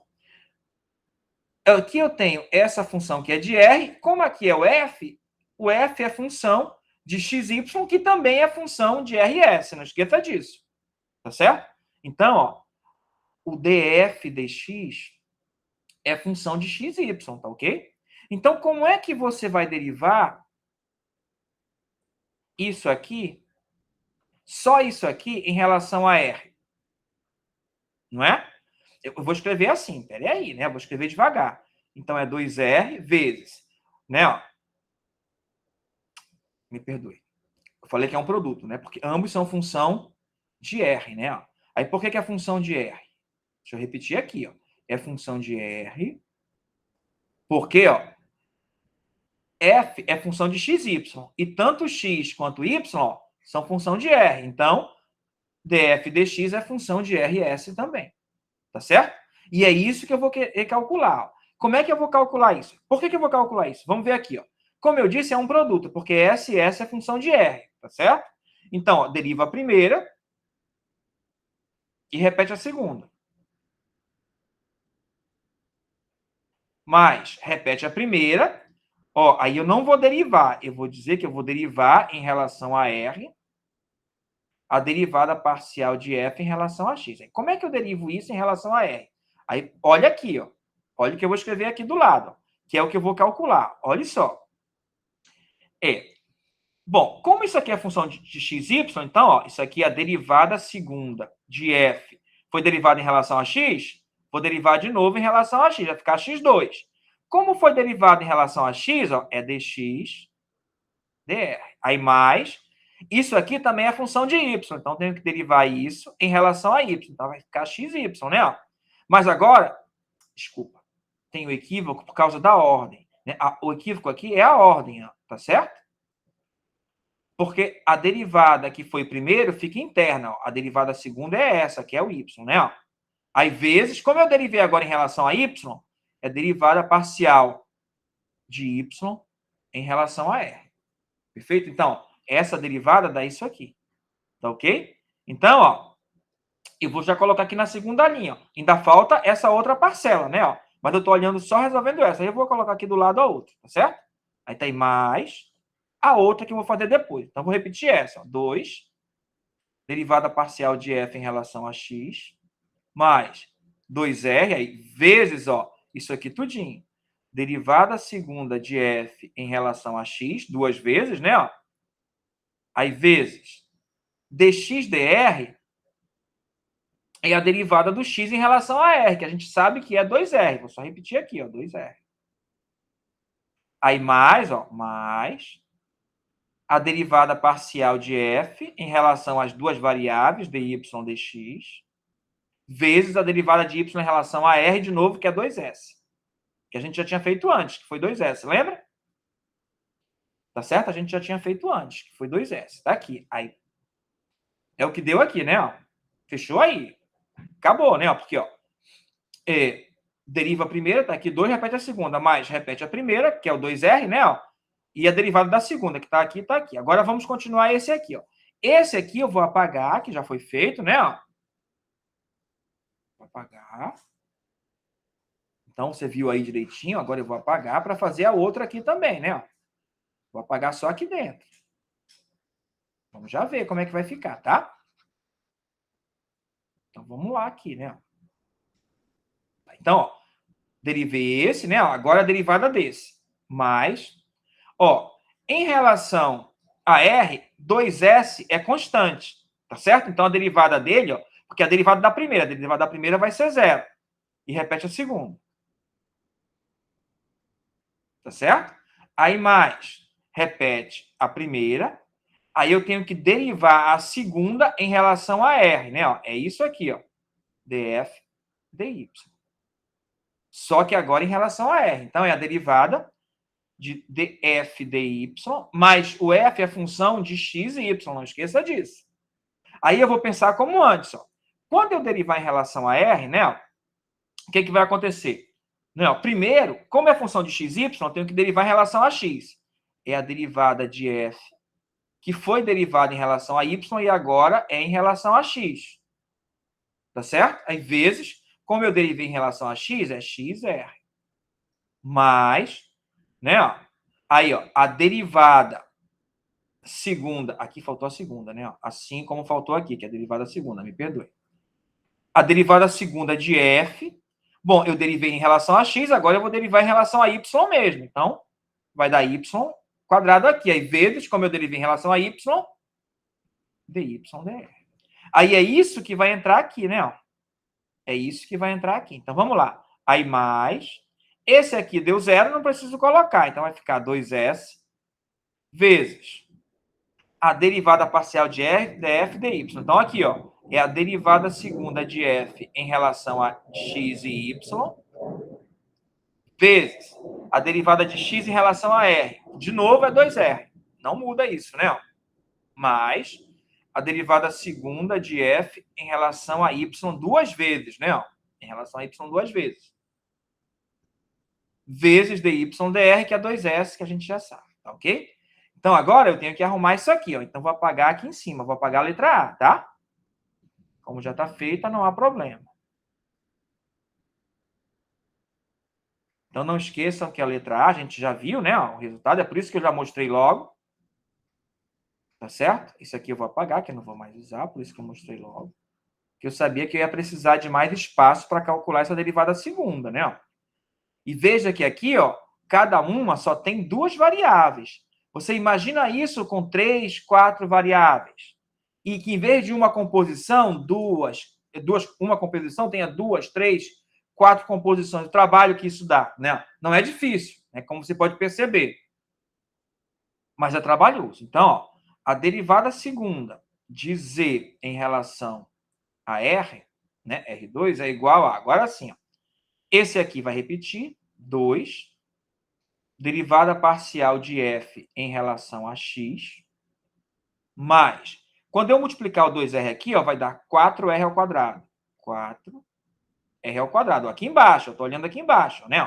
Aqui eu tenho essa função que é de r. Como aqui é o f é função de xy, que também é função de rs. Não esqueça disso. Tá certo? Então, ó, o df dx é função de xy, tá ok? Então, como é que você vai derivar isso aqui, só isso aqui, em relação a r? Não é? Eu vou escrever assim, peraí, né? Eu vou escrever devagar. Então, é 2r vezes, né? Ó, me perdoe. Eu falei que é um produto, né? Porque ambos são função de r, né? Ó. Aí, por que é função de r? Deixa eu repetir aqui, ó. É função de r, porque, ó, f é função de xy. E tanto x quanto y são função de r. Então, df dx é função de rs também. Tá certo? E é isso que eu vou querer calcular. Como é que eu vou calcular isso? Por que eu vou calcular isso? Vamos ver aqui. Ó. Como eu disse, é um produto, porque S e S é função de R, tá certo? Então, ó, deriva a primeira e repete a segunda. Mais, repete a primeira. Ó, aí eu não vou derivar. Eu vou dizer que eu vou derivar em relação a R a derivada parcial de F em relação a X. Como é que eu derivo isso em relação a R? Aí, olha aqui, ó. Olha o que eu vou escrever aqui do lado, ó, que é o que eu vou calcular. Olha só. Bom, como isso aqui é função de xy, então, ó, isso aqui é a derivada segunda de f. Foi derivada em relação a x, vou derivar de novo em relação a x, vai ficar x2. Como foi derivada em relação a x, ó, é dx dr. Aí mais, isso aqui também é função de y, então tenho que derivar isso em relação a y, então vai ficar xy, né? Ó. Mas agora, desculpa, tem o equívoco por causa da ordem. Né? O equívoco aqui é a ordem, ó, tá certo? Porque a derivada que foi primeiro fica interna. Ó. A derivada segunda é essa, que é o y, né? Ó. Aí, vezes, como eu derivei agora em relação a y, é derivada parcial de y em relação a r. Perfeito? Então, essa derivada dá isso aqui. Tá ok? Então, ó, eu vou já colocar aqui na segunda linha. Ó. Ainda falta essa outra parcela, né? Ó. Mas eu estou olhando só resolvendo essa. Aí eu vou colocar aqui do lado a outra, tá certo? Aí tem mais a outra que eu vou fazer depois. Então, vou repetir essa. 2, derivada parcial de f em relação a x, mais 2r, aí, vezes, ó, isso aqui tudinho. Derivada segunda de f em relação a x, duas vezes, né? Ó. Aí, vezes dx dr, é a derivada do x em relação a r, que a gente sabe que é 2r. Vou só repetir aqui, ó, 2r. Aí mais, ó, mais a derivada parcial de f em relação às duas variáveis, dy e dx, vezes a derivada de y em relação a r de novo, que é 2s. Que a gente já tinha feito antes, que foi 2s, lembra? Tá certo? A gente já tinha feito antes, que foi 2s. Tá aqui. Aí é o que deu aqui, né? Ó. Fechou aí. Acabou, né? Ó, porque, ó, deriva a primeira, tá aqui 2, repete a segunda, mais repete a primeira, que é o 2r, né? Ó, e a derivada da segunda, que tá aqui, tá aqui. Agora vamos continuar esse aqui, ó. Esse aqui eu vou apagar, que já foi feito, né? Ó. Vou apagar. Então, você viu aí direitinho, agora eu vou apagar para fazer a outra aqui também, né? Ó. Vou apagar só aqui dentro. Vamos já ver como é que vai ficar, tá? Então, vamos lá aqui, né? Então, ó, derivei esse, né? Agora a derivada desse. Mais, ó, em relação a R, 2S é constante, tá certo? Então, a derivada dele, ó, porque a derivada da primeira vai ser 0. E repete a segunda. Tá certo? Aí mais, repete a primeira. Aí eu tenho que derivar a segunda em relação a R, né? Ó, é isso aqui, ó. df dy. Só que agora em relação a R. Então, é a derivada de df dy, mais o f é função de x e y, não esqueça disso. Aí eu vou pensar como antes. Ó. Quando eu derivar em relação a R, né, ó, o que vai acontecer? Não, primeiro, como é função de x e y, eu tenho que derivar em relação a x. É a derivada de f, que foi derivada em relação a y e agora é em relação a x. Tá certo? Aí, vezes, como eu derivei em relação a x, é xr. Mais, né, ó, aí, ó, a derivada segunda, aqui faltou a segunda, né, ó, assim como faltou aqui, que é a derivada segunda, me perdoe. A derivada segunda de f, bom, eu derivei em relação a x, agora eu vou derivar em relação a y mesmo. Então, vai dar y quadrado aqui. Aí, vezes, como eu derivei em relação a y, dy dr. Aí é isso que vai entrar aqui, né? Ó. É isso que vai entrar aqui. Então, vamos lá. Aí, mais. Esse aqui deu 0, não preciso colocar. Então, vai ficar 2s vezes a derivada parcial de r, df dy. Então, aqui, ó, é a derivada segunda de f em relação a x e y, vezes a derivada de x em relação a r. De novo, é 2r. Não muda isso, né? Mais a derivada segunda de f em relação a y duas vezes, né? Em relação a y duas vezes. Vezes dy dr, que é 2s, que a gente já sabe, tá ok? Então, agora eu tenho que arrumar isso aqui, ó. Então, vou apagar aqui em cima. Vou apagar a letra A, tá? Como já está feita, não há problema. Então, não esqueçam que a letra A, a gente já viu, né? Ó, o resultado, é por isso que eu já mostrei logo. Tá certo? Isso aqui eu vou apagar, que eu não vou mais usar, por isso que eu mostrei logo. Que eu sabia que eu ia precisar de mais espaço para calcular essa derivada segunda, né? Ó. E veja que aqui, ó, cada uma só tem duas variáveis. Você imagina isso com 3, 4 variáveis. E que em vez de uma composição, uma composição tenha 2, 3, 4 composições. O trabalho que isso dá, né? Não é difícil, né? Como você pode perceber. Mas é trabalhoso. Então, ó, a derivada segunda de z em relação a r, né? R2 é igual a... Agora sim, ó. Esse aqui vai repetir, 2, derivada parcial de f em relação a x, mais, quando eu multiplicar o 2r aqui, ó, vai dar 4r ao quadrado. 4r ao quadrado. Aqui embaixo, eu estou olhando aqui embaixo, né?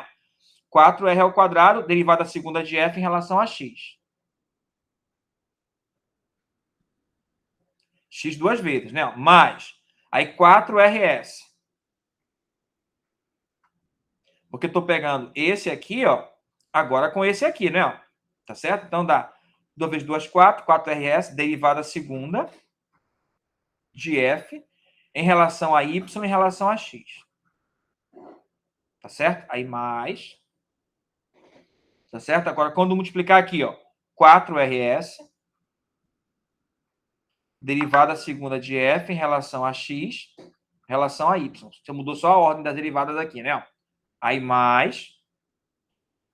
Ó. 4r ao quadrado, derivada segunda de f em relação a x. X duas vezes, né? Mais, aí 4rs. Porque eu estou pegando esse aqui, ó, agora com esse aqui, né? Ó. Tá certo? Então dá 2 vezes 2, 4, 4rs, derivada segunda de f em relação a y em relação a x. Tá certo? Aí mais. Tá certo? Agora, quando multiplicar aqui, ó, 4rs, derivada segunda de f em relação a x, relação a y. Você mudou só a ordem das derivadas aqui, né? Aí mais...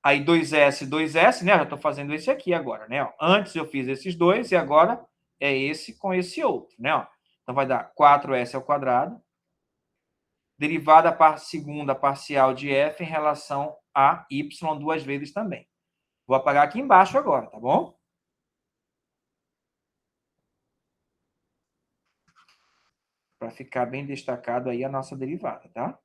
Aí 2S, né? Já estou fazendo esse aqui agora, né? Antes eu fiz esses dois e agora é esse com esse outro, né? Então vai dar 4S ao quadrado, derivada segunda parcial de f em relação a y duas vezes também. Vou apagar aqui embaixo agora, tá bom? Para ficar bem destacado aí a nossa derivada, tá?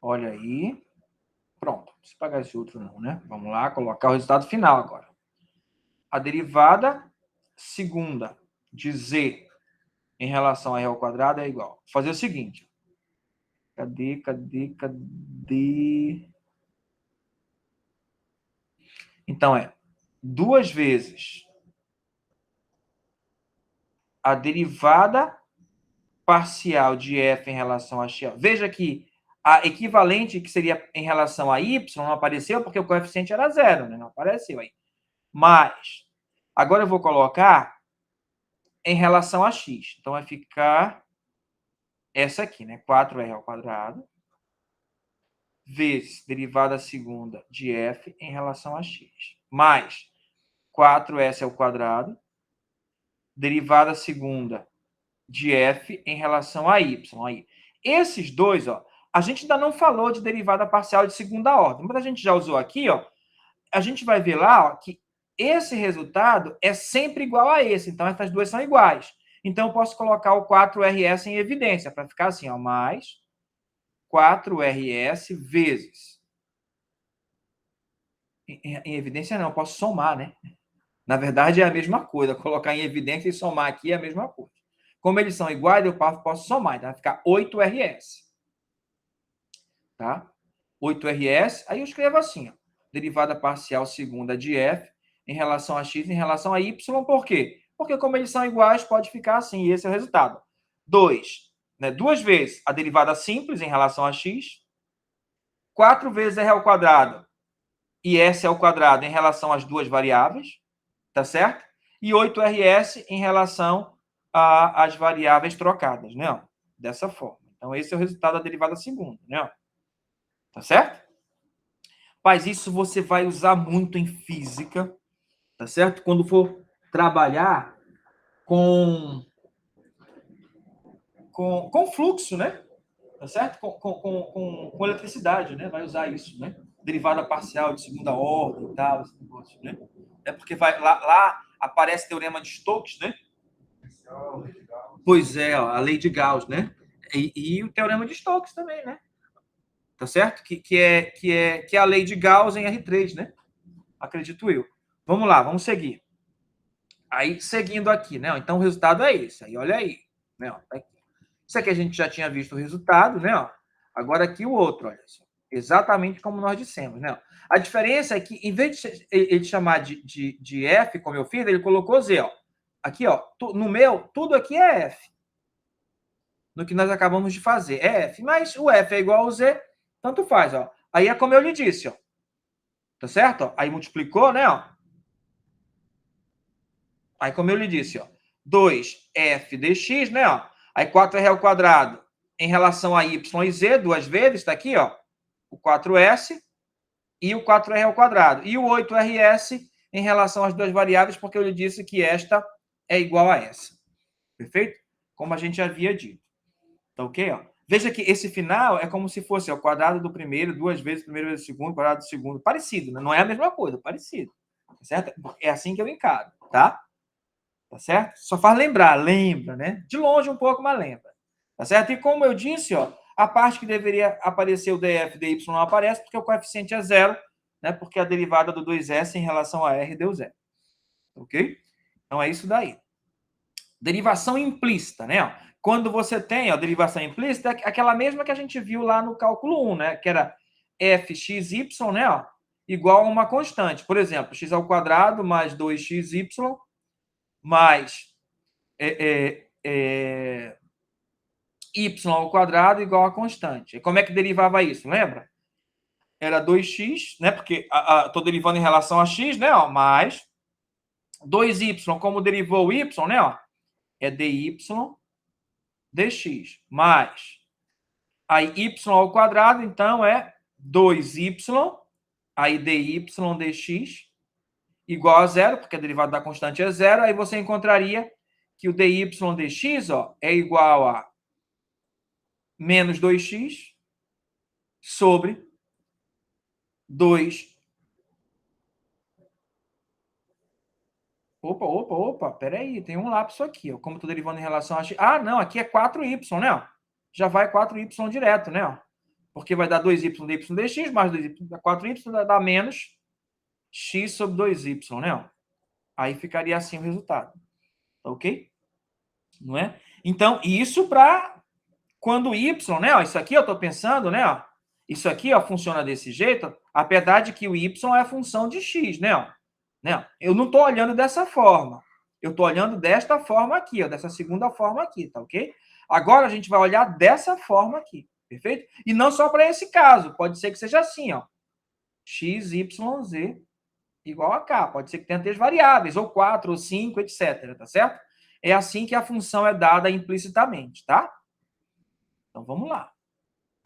Olha aí. Pronto. Não precisa pagar esse outro não, né? Vamos lá, colocar o resultado final agora. A derivada segunda de z em relação a r ao quadrado é igual. Vou fazer o seguinte. Cadê? Então, é 2 vezes a derivada parcial de f em relação a x. Veja que a equivalente, que seria em relação a y, não apareceu porque o coeficiente era zero, né? Não apareceu aí. Mas, agora eu vou colocar em relação a x. Então, vai ficar essa aqui, né? 4r ao quadrado vezes derivada segunda de f em relação a x. Mais 4s ao quadrado, derivada segunda de f em relação a y. Aí, esses dois, ó, a gente ainda não falou de derivada parcial de segunda ordem, mas a gente já usou aqui, ó, a gente vai ver lá, ó, que esse resultado é sempre igual a esse. Então, essas duas são iguais. Então, eu posso colocar o 4RS em evidência, para ficar assim, ó, mais 4RS vezes. Em evidência não, eu posso somar, né? Na verdade, é a mesma coisa. Colocar em evidência e somar aqui é a mesma coisa. Como eles são iguais, eu posso somar. Então, vai ficar 8RS. Tá? 8RS. Aí eu escrevo assim, ó, derivada parcial segunda de f em relação a x em relação a y. Por quê? Porque como eles são iguais, pode ficar assim. E esse é o resultado. 2. Né? 2 vezes a derivada simples em relação a x. 4 vezes r ao quadrado e s ao quadrado em relação às duas variáveis. Tá certo? E 8RS em relação às variáveis trocadas, né? Dessa forma. Então, esse é o resultado da derivada segunda, né? Tá certo? Mas isso você vai usar muito em física, tá certo? Quando for trabalhar com fluxo, né? Tá certo? Com eletricidade, né? Vai usar isso, né? Derivada parcial de segunda ordem e tal, esse negócio, né? É porque lá aparece o teorema de Stokes, né? Pois é, ó, a lei de Gauss, né? E o teorema de Stokes também, né? Tá certo? Que é a lei de Gauss em R3, né? Acredito eu. Vamos lá, vamos seguir. Aí, seguindo aqui, né? Então, o resultado é esse. Aí, olha aí. Né? Isso aqui a gente já tinha visto o resultado, né? Agora aqui o outro, olha só. Exatamente como nós dissemos, né? A diferença é que, em vez de ele chamar de F, como eu fiz, ele colocou Z, ó. Aqui, ó, no meu, tudo aqui é F. No que nós acabamos de fazer. É F, mas o F é igual ao Z, tanto faz, ó. Aí é como eu lhe disse, ó. Tá certo? Aí multiplicou, né, ó. Aí como eu lhe disse, ó. 2F dx, né, ó. Aí 4R ao quadrado em relação a Y e Z, duas vezes, tá aqui, ó. O 4S e o 4R ao quadrado. E o 8RS em relação às duas variáveis, porque eu lhe disse que esta é igual a essa. Perfeito? Como a gente havia dito. Tá ok? Ó. Veja que esse final é como se fosse o quadrado do primeiro, duas vezes primeiro vezes segundo, quadrado do segundo. Parecido, né? Não é a mesma coisa, parecido. Tá certo? É assim que eu encaro, tá? Tá certo? Só faz lembrar, lembra, né? De longe um pouco, mas lembra. Tá certo? E como eu disse, ó, a parte que deveria aparecer o df dy não aparece porque o coeficiente é zero, né? Porque a derivada do 2s em relação a r deu zero. Ok? Então é isso daí. Derivação implícita, né? Quando você tem a derivação implícita, é aquela mesma que a gente viu lá no cálculo 1, né? Que era fxy, né? Ó, igual a uma constante. Por exemplo, x ao quadrado mais 2xy mais y ao quadrado igual a constante. E como é que derivava isso? Lembra? Era 2x, né? Porque estou derivando em relação a x, né? Ó, mais 2y, como derivou o y, né? Ó, é dy dx, mais aí y ao quadrado, então é 2y, aí dy dx igual a zero, porque a derivada da constante é zero, aí você encontraria que o dy dx, ó, é igual a menos 2x sobre 2. Opa, peraí, tem um lapso aqui, ó. Como estou derivando em relação a x. Ah, não, aqui é 4y, né? Ó. Já vai 4y direto, né? Ó. Porque vai dar 2y dy dx, mais 2y dá 4y, dá menos x sobre 2y, né? Ó. Aí ficaria assim o resultado. Tá ok? Não é? Então, isso para quando y, né? Ó, isso aqui eu estou pensando, né? Ó, isso aqui ó, funciona desse jeito, apesar de que o y é a função de x, né? Ó. Né? Eu não estou olhando dessa forma. Eu estou olhando desta forma aqui, ó, dessa segunda forma aqui, tá ok? Agora a gente vai olhar dessa forma aqui, perfeito? E não só para esse caso, pode ser que seja assim, ó. x, y, z igual a k. Pode ser que tenha 3 variáveis, ou 4, ou 5, etc, tá certo? É assim que a função é dada implicitamente, tá? Então vamos lá.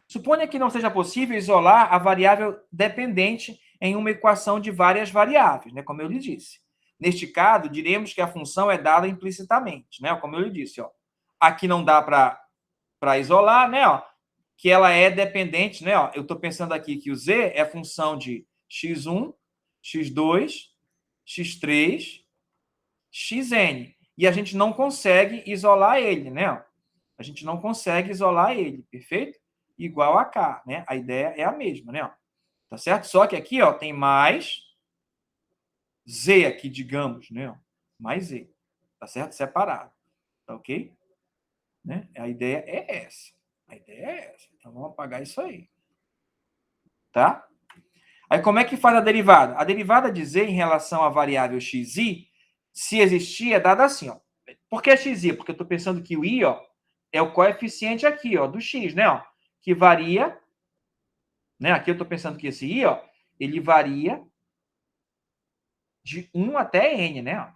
Suponha que não seja possível isolar a variável dependente em uma equação de várias variáveis, né? Como eu lhe disse. Neste caso, diremos que a função é dada implicitamente, né? Como eu lhe disse, ó. Aqui não dá para isolar, né? Ó, que ela é dependente, né? Ó, eu estou pensando aqui que o z é função de x1, x2, x3, xn. E a gente não consegue isolar ele, né? Ó. A gente não consegue isolar ele, perfeito? Igual a k, né? A ideia é a mesma, né? Ó. Tá certo? Só que aqui, ó, tem mais z aqui, digamos, né? Ó. Mais z, tá certo? Separado, tá ok? Né? A ideia é essa. A ideia é essa. Então, vamos apagar isso aí. Tá? Aí, como é que faz a derivada? A derivada de z em relação à variável xi, se existir, é dada assim, ó. Por que xi? Porque eu estou pensando que o i, ó, é o coeficiente aqui, ó, do x, né? Ó, que varia, né? Aqui eu estou pensando que esse i, ó, ele varia de 1 até n, né?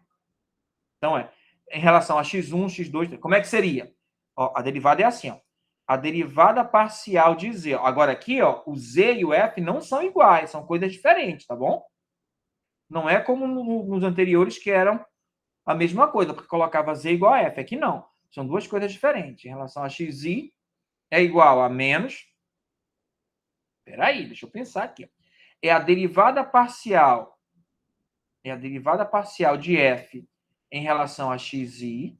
Então, em relação a x1, x2, como é que seria? Ó, a derivada é assim, ó. A derivada parcial de z. Agora aqui, ó, o z e o f não são iguais, são coisas diferentes, tá bom? Não é como nos anteriores que eram a mesma coisa, porque colocava z igual a f. Aqui não. São duas coisas diferentes. Em relação a xi, é igual a menos... Espera aí, deixa eu pensar aqui. É a derivada parcial. É a derivada parcial de f em relação a xi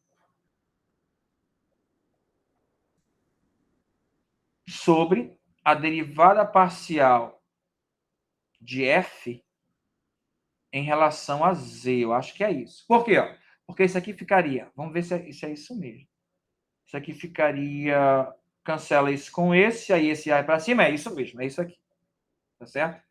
sobre a derivada parcial de f em relação a z. Eu acho que é isso. Por quê? Porque isso aqui ficaria... Vamos ver se é isso mesmo. Isso aqui ficaria... Cancela isso com esse, aí esse vai para cima. É isso mesmo, é isso aqui. Tá certo?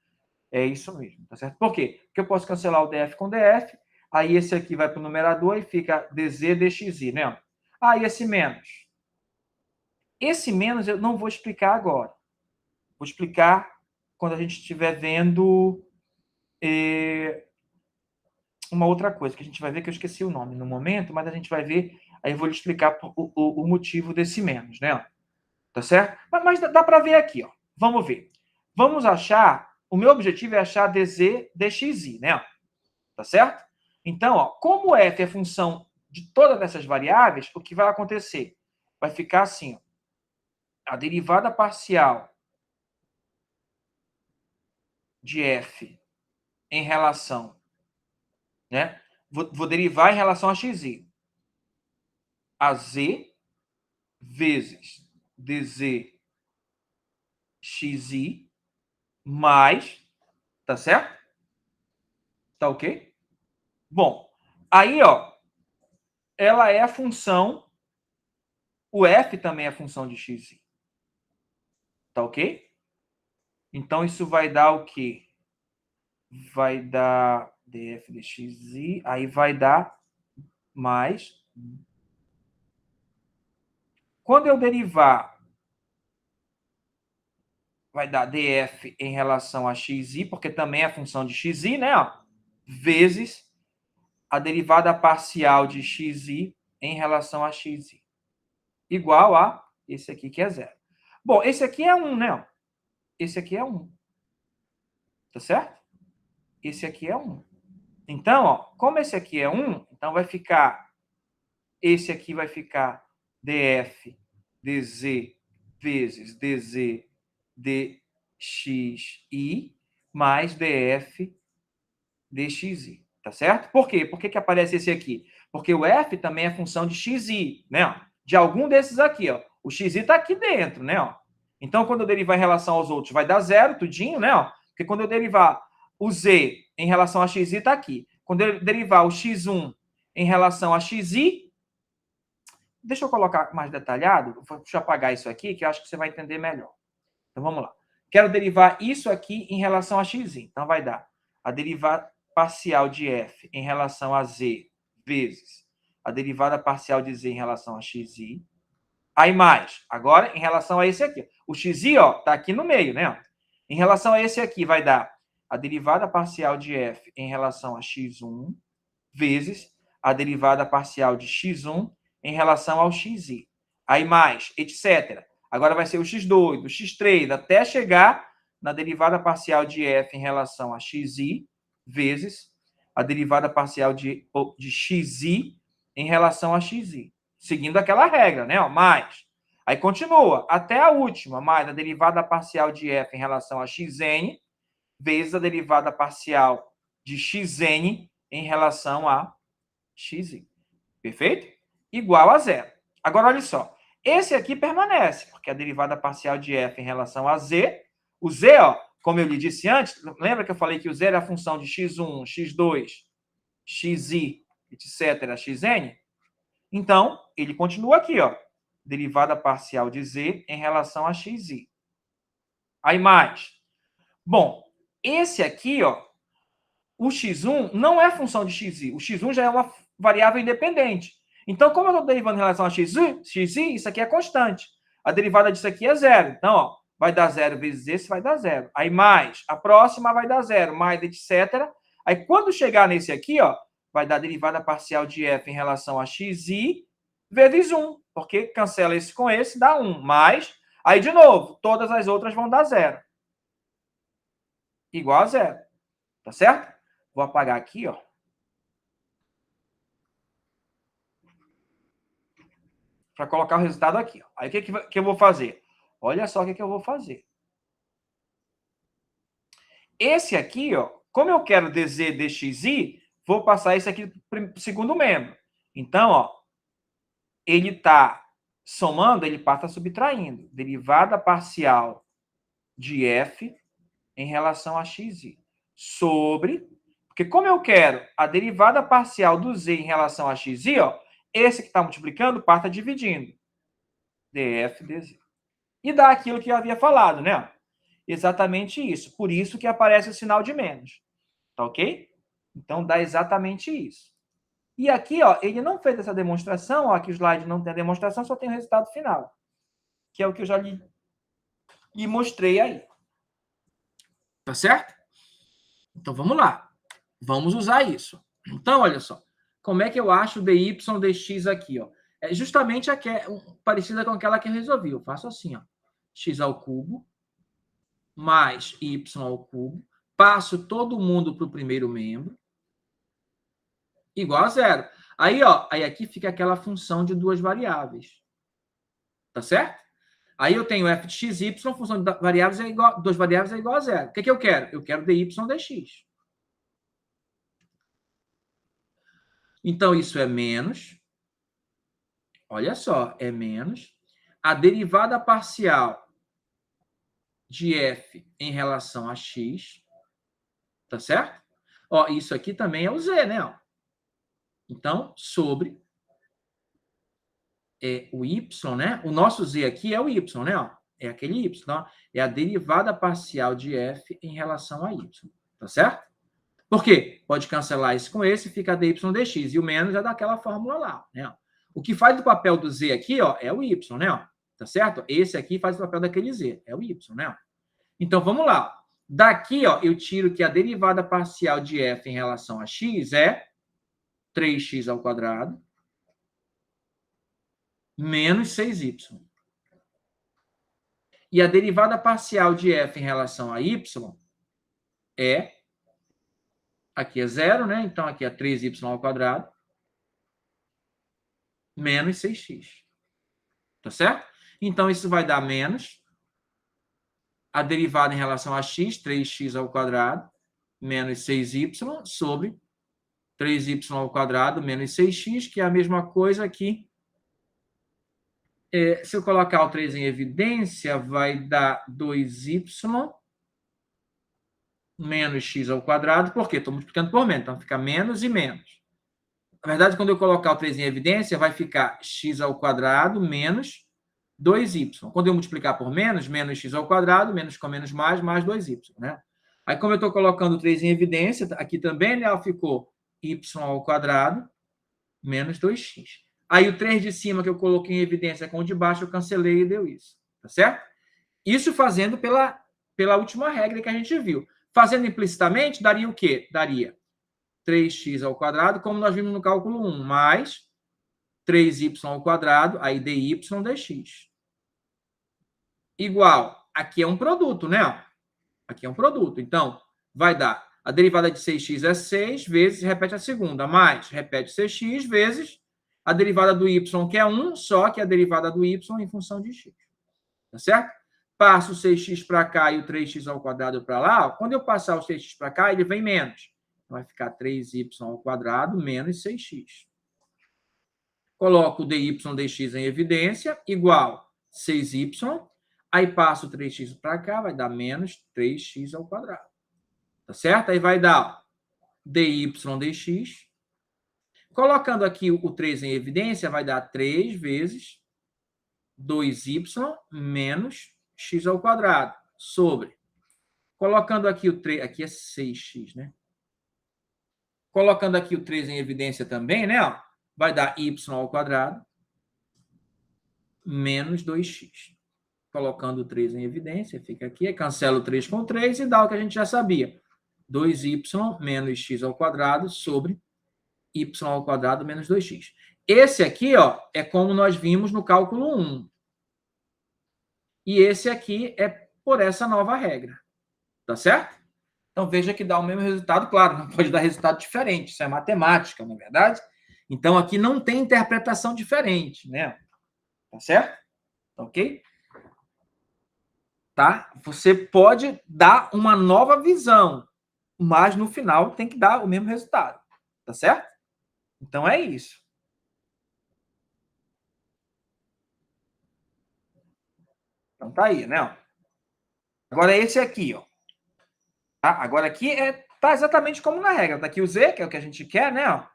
É isso mesmo, tá certo? Por quê? Porque eu posso cancelar o df com df, aí esse aqui vai para o numerador e fica dz dxi, né? Ah, e esse menos? Esse menos eu não vou explicar agora. Vou explicar quando a gente estiver vendo uma outra coisa, que a gente vai ver que eu esqueci o nome no momento, mas a gente vai ver, aí eu vou lhe explicar o motivo desse menos, né? Tá certo? Mas dá para ver aqui, ó. Vamos ver. Vamos achar, o meu objetivo é achar dz dxi, né? Tá certo? Então, ó, como f é função de todas essas variáveis, o que vai acontecer? Vai ficar assim, ó. A derivada parcial de f em relação, né? Vou derivar em relação a xi. A z vezes dz xi mais, tá certo? Tá ok? Bom, aí, ó, ela é a função, o f também é função de xi. Tá ok? Então, isso vai dar o quê? Vai dar df dxi, aí vai dar mais Quando eu derivar, vai dar df em relação a xi, porque também é função de xi, né? Ó, vezes a derivada parcial de xi em relação a xi. Igual a esse aqui que é 0. Bom, esse aqui é 1, né? Esse aqui é 1. Tá certo? Esse aqui é 1. Então, ó, como esse aqui é 1, então vai ficar... Esse aqui vai ficar df dz vezes dz dxi mais df dxi. Tá certo? Por quê? Por que aparece esse aqui? Porque o f também é função de xi, né? De algum desses aqui, ó. O xi está aqui dentro, né? Ó. Então, quando eu derivar em relação aos outros, vai dar 0, tudinho, né? Ó. Porque quando eu derivar o z em relação a xi, está aqui. Quando eu derivar o x1 em relação a xi, deixa eu colocar mais detalhado. Deixa eu apagar isso aqui, que eu acho que você vai entender melhor. Então, vamos lá. Quero derivar isso aqui em relação a x. Então, vai dar a derivada parcial de f em relação a z vezes a derivada parcial de z em relação a xi. Aí mais, agora em relação a esse aqui. O xi, ó, tá aqui no meio, né? Em relação a esse aqui, vai dar a derivada parcial de f em relação a x1 vezes a derivada parcial de x1 em relação ao xi. Aí mais, etc. Agora vai ser o x2, o x3, até chegar na derivada parcial de f em relação a xi vezes a derivada parcial de xi em relação a xi. Seguindo aquela regra, né? Mais. Aí continua, até a última, mais a derivada parcial de f em relação a xn vezes a derivada parcial de xn em relação a xi. Perfeito? Igual a 0. Agora, olha só. Esse aqui permanece, porque a derivada parcial de f em relação a z, o z, ó, como eu lhe disse antes, lembra que eu falei que o z era a função de x1, x2, xi, etc., xn? Então, ele continua aqui, ó. Derivada parcial de z em relação a xi. Aí mais. Bom, esse aqui, ó, o x1 não é função de xi. O x1 já é uma variável independente. Então, como eu estou derivando em relação a xi, isso aqui é constante. A derivada disso aqui é 0. Então, ó, vai dar 0 vezes esse, vai dar 0. Aí mais, a próxima vai dar 0, mais, etc. Aí, quando chegar nesse aqui, ó, vai dar a derivada parcial de f em relação a xi vezes 1, porque cancela esse com esse, dá 1. Mais, aí, de novo, todas as outras vão dar 0. Igual a 0. Tá certo? Vou apagar aqui, ó. Para colocar o resultado aqui. Ó. Aí o que eu vou fazer? Olha só o que eu vou fazer. Esse aqui, ó, como eu quero dz dxi, vou passar esse aqui para o segundo membro. Então, ó, ele está somando, ele passa subtraindo. Derivada parcial de f em relação a xi. Sobre... Porque como eu quero a derivada parcial do z em relação a xi, ó, esse que está multiplicando, passa dividindo. df dz. E dá aquilo que eu havia falado, né? Exatamente isso. Por isso que aparece o sinal de menos. Tá ok? Então, dá exatamente isso. E aqui, ó, ele não fez essa demonstração, ó, aqui o slide não tem a demonstração, só tem o resultado final. Que é o que eu já lhe mostrei aí. Tá certo? Então, vamos lá. Vamos usar isso. Então, olha só. Como é que eu acho dy dx aqui, ó? É justamente parecida com aquela que eu resolvi. Eu faço assim, ó. X ao cubo mais y ao cubo. Passo todo mundo para o primeiro membro. Igual a 0. Aí, ó, aí aqui fica aquela função de duas variáveis. Tá certo? Aí eu tenho f de x, y, função de variáveis é igual, duas variáveis é igual a 0. O que eu quero? Eu quero dy dx. Então, isso é menos. Olha só, é menos. A derivada parcial de f em relação a x. Tá certo? Ó, isso aqui também é o z, né? Ó. Então, sobre o y, né? O nosso z aqui é o y, né? Ó. É aquele y. Então, é a derivada parcial de f em relação a y. Tá certo? Por quê? Pode cancelar isso com esse, fica dy dx. E o menos é daquela fórmula lá, né? O que faz o papel do z aqui, ó, é o y, né? Ó, tá certo? Esse aqui faz o papel daquele z, é o y, né? Então, vamos lá. Daqui, ó, eu tiro que a derivada parcial de f em relação a x é 3x ao quadrado menos 6y. E a derivada parcial de f em relação a y é... Aqui é zero, né? Então, aqui é 3y ao quadrado menos 6x. Tá certo? Então, isso vai dar menos a derivada em relação a x, 3x ao quadrado, menos 6y, sobre 3y ao quadrado, menos 6x, que é a mesma coisa aqui. Se eu colocar o 3 em evidência, vai dar 2y menos x ao quadrado. Por quê? Estou multiplicando por menos, então fica menos e menos. Na verdade, quando eu colocar o 3 em evidência, vai ficar x ao quadrado menos 2y. Quando eu multiplicar por menos, menos x ao quadrado, menos com menos mais 2y, né? Aí, como eu estou colocando o 3 em evidência, aqui também, né, ficou y ao quadrado menos 2x. Aí, o 3 de cima que eu coloquei em evidência com o de baixo, eu cancelei e deu isso. Tá certo? Isso fazendo pela última regra que a gente viu. Fazendo implicitamente, daria o quê? Daria 3x ao quadrado, como nós vimos no cálculo 1, mais 3y ao quadrado, aí dy dx. Igual, aqui é um produto, né? Aqui é um produto. Então, vai dar, a derivada de 6x é 6, vezes, repete a segunda, mais, repete 6x, vezes a derivada do y, que é 1, só que a derivada do y em função de x. Tá certo? Passo o 6x para cá e o 3x ao quadrado para lá. Ó, quando eu passar o 6x para cá, ele vem menos. Vai ficar 3y ao quadrado menos 6x. Coloco o dy dx em evidência, igual 6y. Aí passo o 3x para cá, vai dar menos 3x ao quadrado. Tá certo? Aí vai dar dy dx. Colocando aqui o 3 em evidência, vai dar 3 vezes 2y menos x ao quadrado, sobre. Colocando aqui o 3, aqui é 6x, né? Colocando aqui o 3 em evidência também, né? Ó, vai dar y ao quadrado menos 2x. Colocando o 3 em evidência, fica aqui, cancela o 3 com o 3 e dá o que a gente já sabia. 2y menos x ao quadrado sobre y ao quadrado menos 2x. Esse aqui, ó, é como nós vimos no cálculo 1. E esse aqui é por essa nova regra. Tá certo? Então, veja que dá o mesmo resultado, claro, não pode dar resultado diferente, isso é matemática, não é verdade? Então, aqui não tem interpretação diferente, né? Tá certo? Ok? Tá? Você pode dar uma nova visão, mas no final tem que dar o mesmo resultado. Tá certo? Então, é isso. Então, tá aí, né? Agora, esse aqui, ó. Tá? Agora, aqui tá exatamente como na regra. Tá aqui o z, que é o que a gente quer, né? Ó.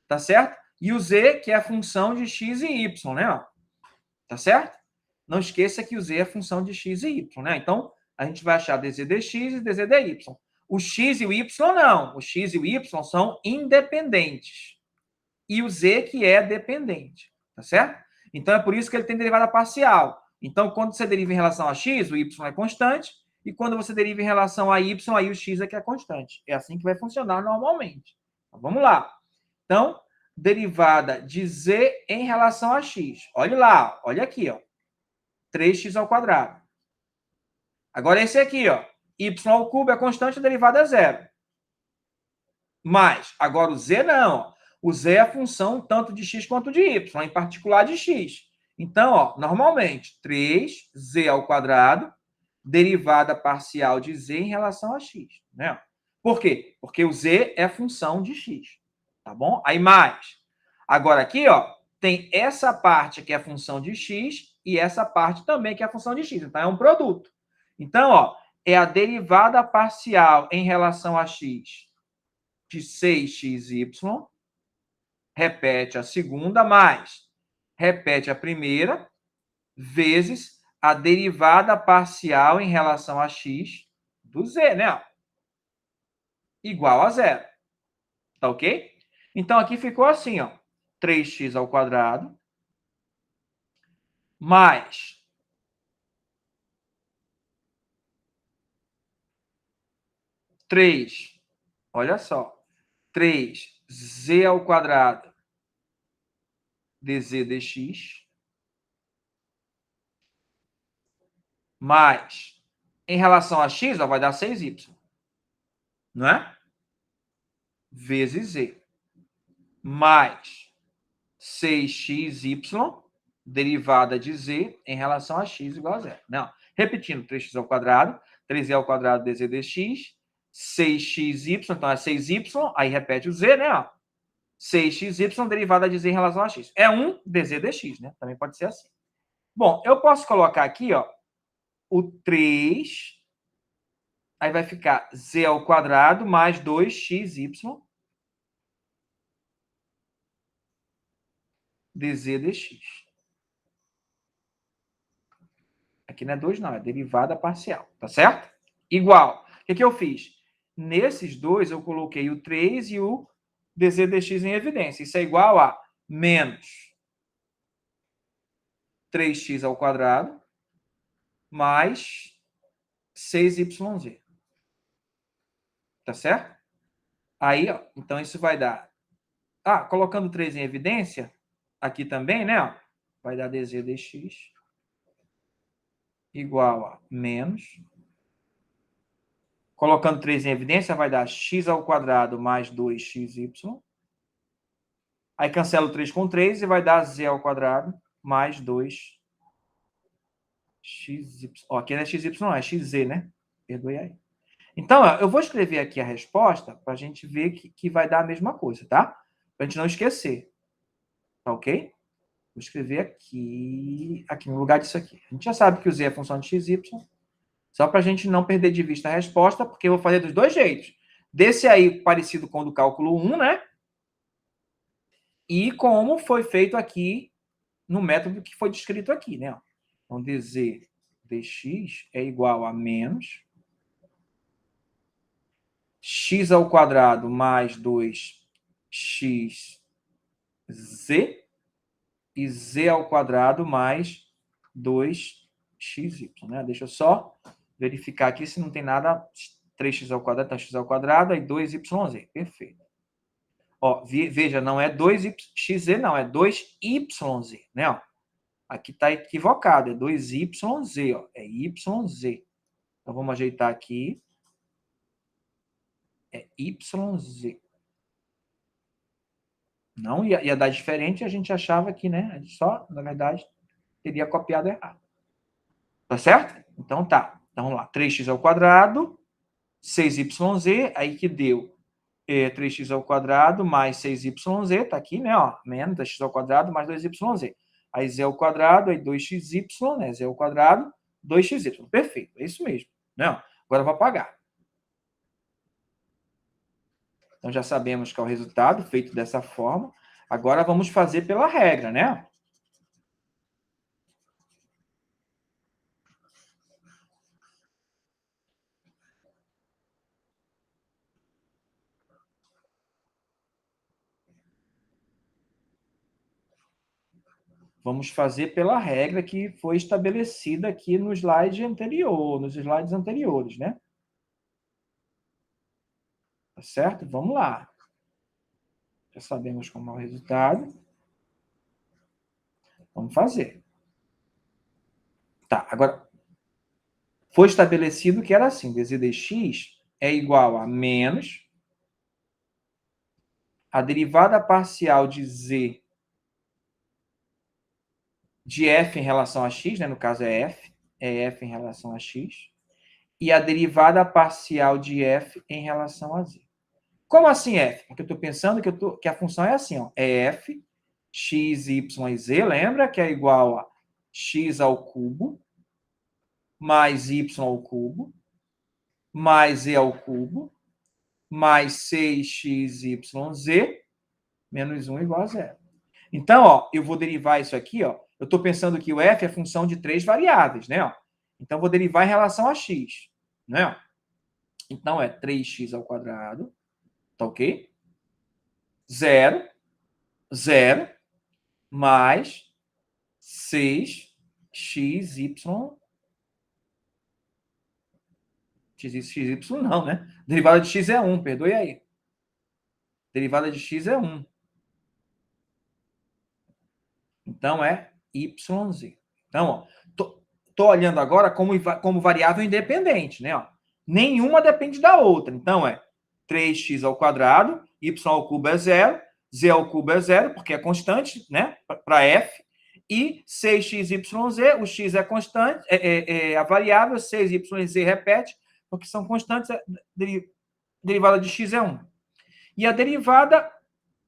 Tá certo? E o z, que é a função de x e y, né? Ó. Tá certo? Não esqueça que o z é a função de x e y, né? Então, a gente vai achar dz dx e dz dy. O x e o y não. O x e o y são independentes. E o z que é dependente. Tá certo? Então, é por isso que ele tem derivada parcial. Então, quando você deriva em relação a x, o y é constante. E quando você deriva em relação a y, aí o x é que é constante. É assim que vai funcionar normalmente. Então, vamos lá. Então, derivada de z em relação a x. Olha lá, olha aqui, ó. 3x ao quadrado. Agora, esse aqui, ó. Y ao cubo é constante, a derivada é zero. Mas, agora o z não. O z é a função tanto de x quanto de y, em particular de x. Então, ó, normalmente, 3z ao quadrado, derivada parcial de z em relação a x. Né? Por quê? Porque o z é função de x. Tá bom? Aí mais. Agora aqui, ó, tem essa parte que é a função de x e essa parte também que é a função de x. Então, é um produto. Então, ó, é a derivada parcial em relação a x de 6xy, repete a segunda, mais repete a primeira, vezes a derivada parcial em relação a x do z, né? Igual a zero. Tá ok? Então, aqui ficou assim, ó. 3x ao quadrado mais 3, olha só, 3z ao quadrado dz dx, mais, em relação a x, ó, vai dar 6y, não é? Vezes z, mais 6xy, derivada de z em relação a x igual a zero. Não, repetindo, 3x ao quadrado, 3z ao quadrado dz dx, 6xy, então é 6y, aí repete o z, né? Ó. 6xy derivada de z em relação a x. É 1 dz dx, né? Também pode ser assim. Bom, eu posso colocar aqui, ó, o 3, aí vai ficar z ao quadrado mais 2xy dz dx. Aqui não é 2, não, é derivada parcial, tá certo? Igual. O que eu fiz? Nesses dois, eu coloquei o 3 e o dz dx em evidência. Isso é igual a menos 3x ao quadrado mais 6yz. Tá certo? Aí, ó, então isso vai dar... Ah, colocando 3 em evidência, aqui também, né? Ó, vai dar dz dx igual a menos... Colocando 3 em evidência, vai dar x ao quadrado mais 2xy. Aí cancela o 3 com 3 e vai dar z ao quadrado mais 2xy. Ó, aqui não é xy, não, é xz, né? Perdoe aí. Então, ó, eu vou escrever aqui a resposta para a gente ver que vai dar a mesma coisa, tá? Para a gente não esquecer. Tá ok? Vou escrever aqui no lugar disso aqui. A gente já sabe que o z é função de xy, só para a gente não perder de vista a resposta, porque eu vou fazer dos dois jeitos. Desse aí, parecido com o do cálculo 1, né? E como foi feito aqui no método que foi descrito aqui, né? Então, dz dx é igual a menos x ao quadrado mais 2xz e z ao quadrado mais 2xy, né? Deixa eu só verificar aqui se não tem nada. 3x ao quadrado, então x ao quadrado, e 2yz. Perfeito. Ó, veja, não é 2xz, não, é 2yz, né? Ó, aqui está equivocado, é 2yz, ó, é yz. Então, vamos ajeitar aqui. É yz. Não ia dar diferente, a gente achava que, né? A gente só, na verdade, teria copiado errado. Tá certo? Então tá. Então vamos lá. 3x ao quadrado, 6yz, aí que deu 3x ao quadrado mais 6yz, tá aqui, né? Ó, menos x ao quadrado mais 2yz. Aí z ao quadrado, aí 2xy, né? Z ao quadrado, 2xy. Perfeito, é isso mesmo. Né? Agora eu vou apagar. Então já sabemos que é o resultado feito dessa forma. Agora vamos fazer pela regra, né? Vamos fazer pela regra que foi estabelecida aqui no slide anterior, nos slides anteriores, né? Tá certo? Vamos lá. Já sabemos como é o resultado. Vamos fazer. Tá, agora foi estabelecido que era assim, dz dx é igual a menos a derivada parcial de z de f em relação a x, né? No caso é f em relação a x, e a derivada parcial de f em relação a z. Como assim f? Porque eu estou pensando que a função é assim, ó, é f, x, y e z, lembra? Que é igual a x ao cubo, mais y ao cubo, mais z ao cubo, mais 6xyz, menos 1 igual a zero. Então, ó, eu vou derivar isso aqui, ó. Eu estou pensando que o f é função de 3 variáveis, né? Ó. Então, vou derivar em relação a x, né? Então, é 3x ao quadrado, tá ok? 0, 0, mais 6 XY não, né? Derivada de x é 1, perdoe aí. Derivada de x é 1. Então, é YZ. Então, ó, tô olhando agora como variável independente, né? Ó. Nenhuma depende da outra. Então, é 3x ao quadrado, y ao cubo é 0, z ao cubo é 0, porque é constante, né? Para f. E 6xyz, o x é constante, a variável, 6yz repete, porque são constantes, a derivada de x é 1. E a derivada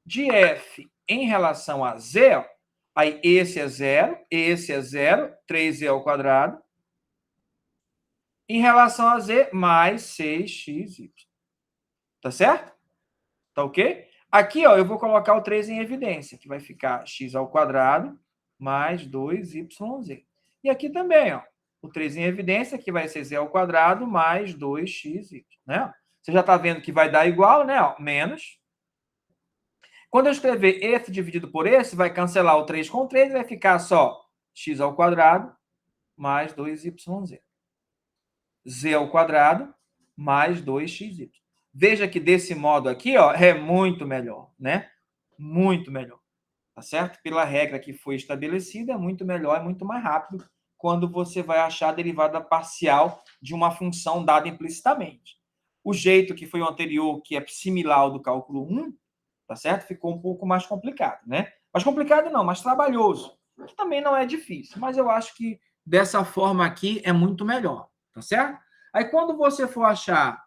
de f em relação a z, ó, aí esse é 0, 3z ao quadrado. Em relação a z, mais 6xy. Tá certo? Tá ok? Aqui, ó, eu vou colocar o 3 em evidência, que vai ficar x ao quadrado mais 2yz. E aqui também, ó, o 3 em evidência, que vai ser z ao quadrado mais 2xy, né? Você já está vendo que vai dar igual, né? Ó, menos. Quando eu escrever esse dividido por esse, vai cancelar o 3 com 3 e vai ficar só x ao quadrado mais 2yz. Z ao quadrado mais 2xy. Veja que desse modo aqui, ó, é muito melhor, né? Muito melhor. Tá certo? Pela regra que foi estabelecida, é muito melhor, é muito mais rápido quando você vai achar a derivada parcial de uma função dada implicitamente. O jeito que foi o anterior, que é similar ao do cálculo 1, tá certo? Ficou um pouco mais complicado, né? Mais complicado não, mais trabalhoso. Que também não é difícil, mas eu acho que dessa forma aqui é muito melhor, tá certo? Aí quando você for achar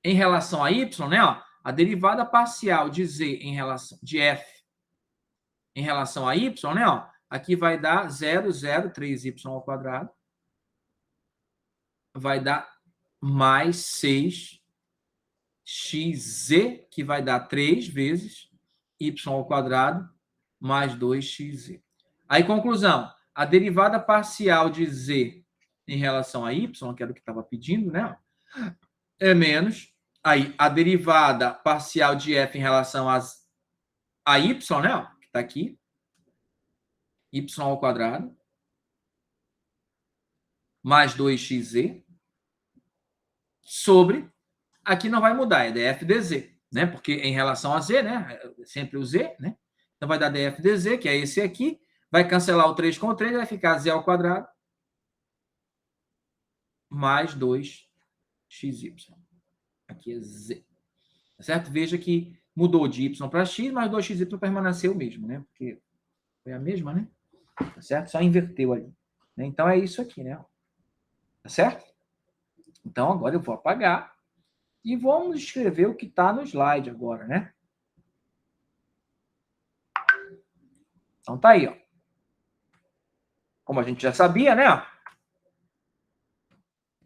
em relação a y, né, ó, a derivada parcial de z em relação de f em relação a y, né, ó, aqui vai dar 0,03y ao quadrado, vai dar mais 6xz, que vai dar 3 vezes y ao quadrado mais 2xz. Aí, conclusão, a derivada parcial de z em relação a y, que era o que estava pedindo, né, é menos. Aí, a derivada parcial de f em relação a y, né, que está aqui, y ao quadrado, mais 2xz, sobre, aqui não vai mudar, é df dz, né? Porque em relação a z, né? Sempre o z, né? Então vai dar df dz, que é esse aqui, vai cancelar o 3 com o 3, vai ficar z ao quadrado mais 2xy. Aqui é z. Tá certo? Veja que mudou de y para x, mas 2xy permaneceu o mesmo, né? Porque foi a mesma, né? Tá certo? Só inverteu ali. Então é isso aqui, né? Tá certo? Então agora eu vou apagar e vamos escrever o que está no slide agora, né? Então tá aí, ó. Como a gente já sabia, né?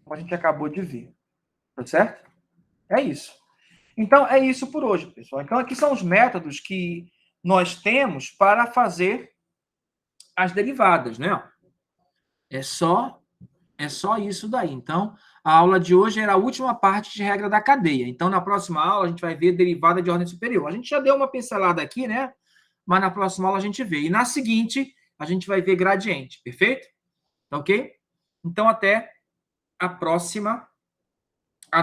Como a gente acabou de ver. Tá certo? É isso. Então é isso por hoje, pessoal. Então aqui são os métodos que nós temos para fazer as derivadas, né? É só isso daí. Então, a aula de hoje era a última parte de regra da cadeia. Então, na próxima aula, a gente vai ver derivada de ordem superior. A gente já deu uma pincelada aqui, né? Mas na próxima aula a gente vê. E na seguinte, a gente vai ver gradiente. Perfeito? Tá ok? Então, até a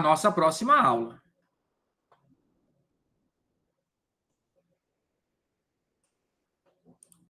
nossa próxima aula.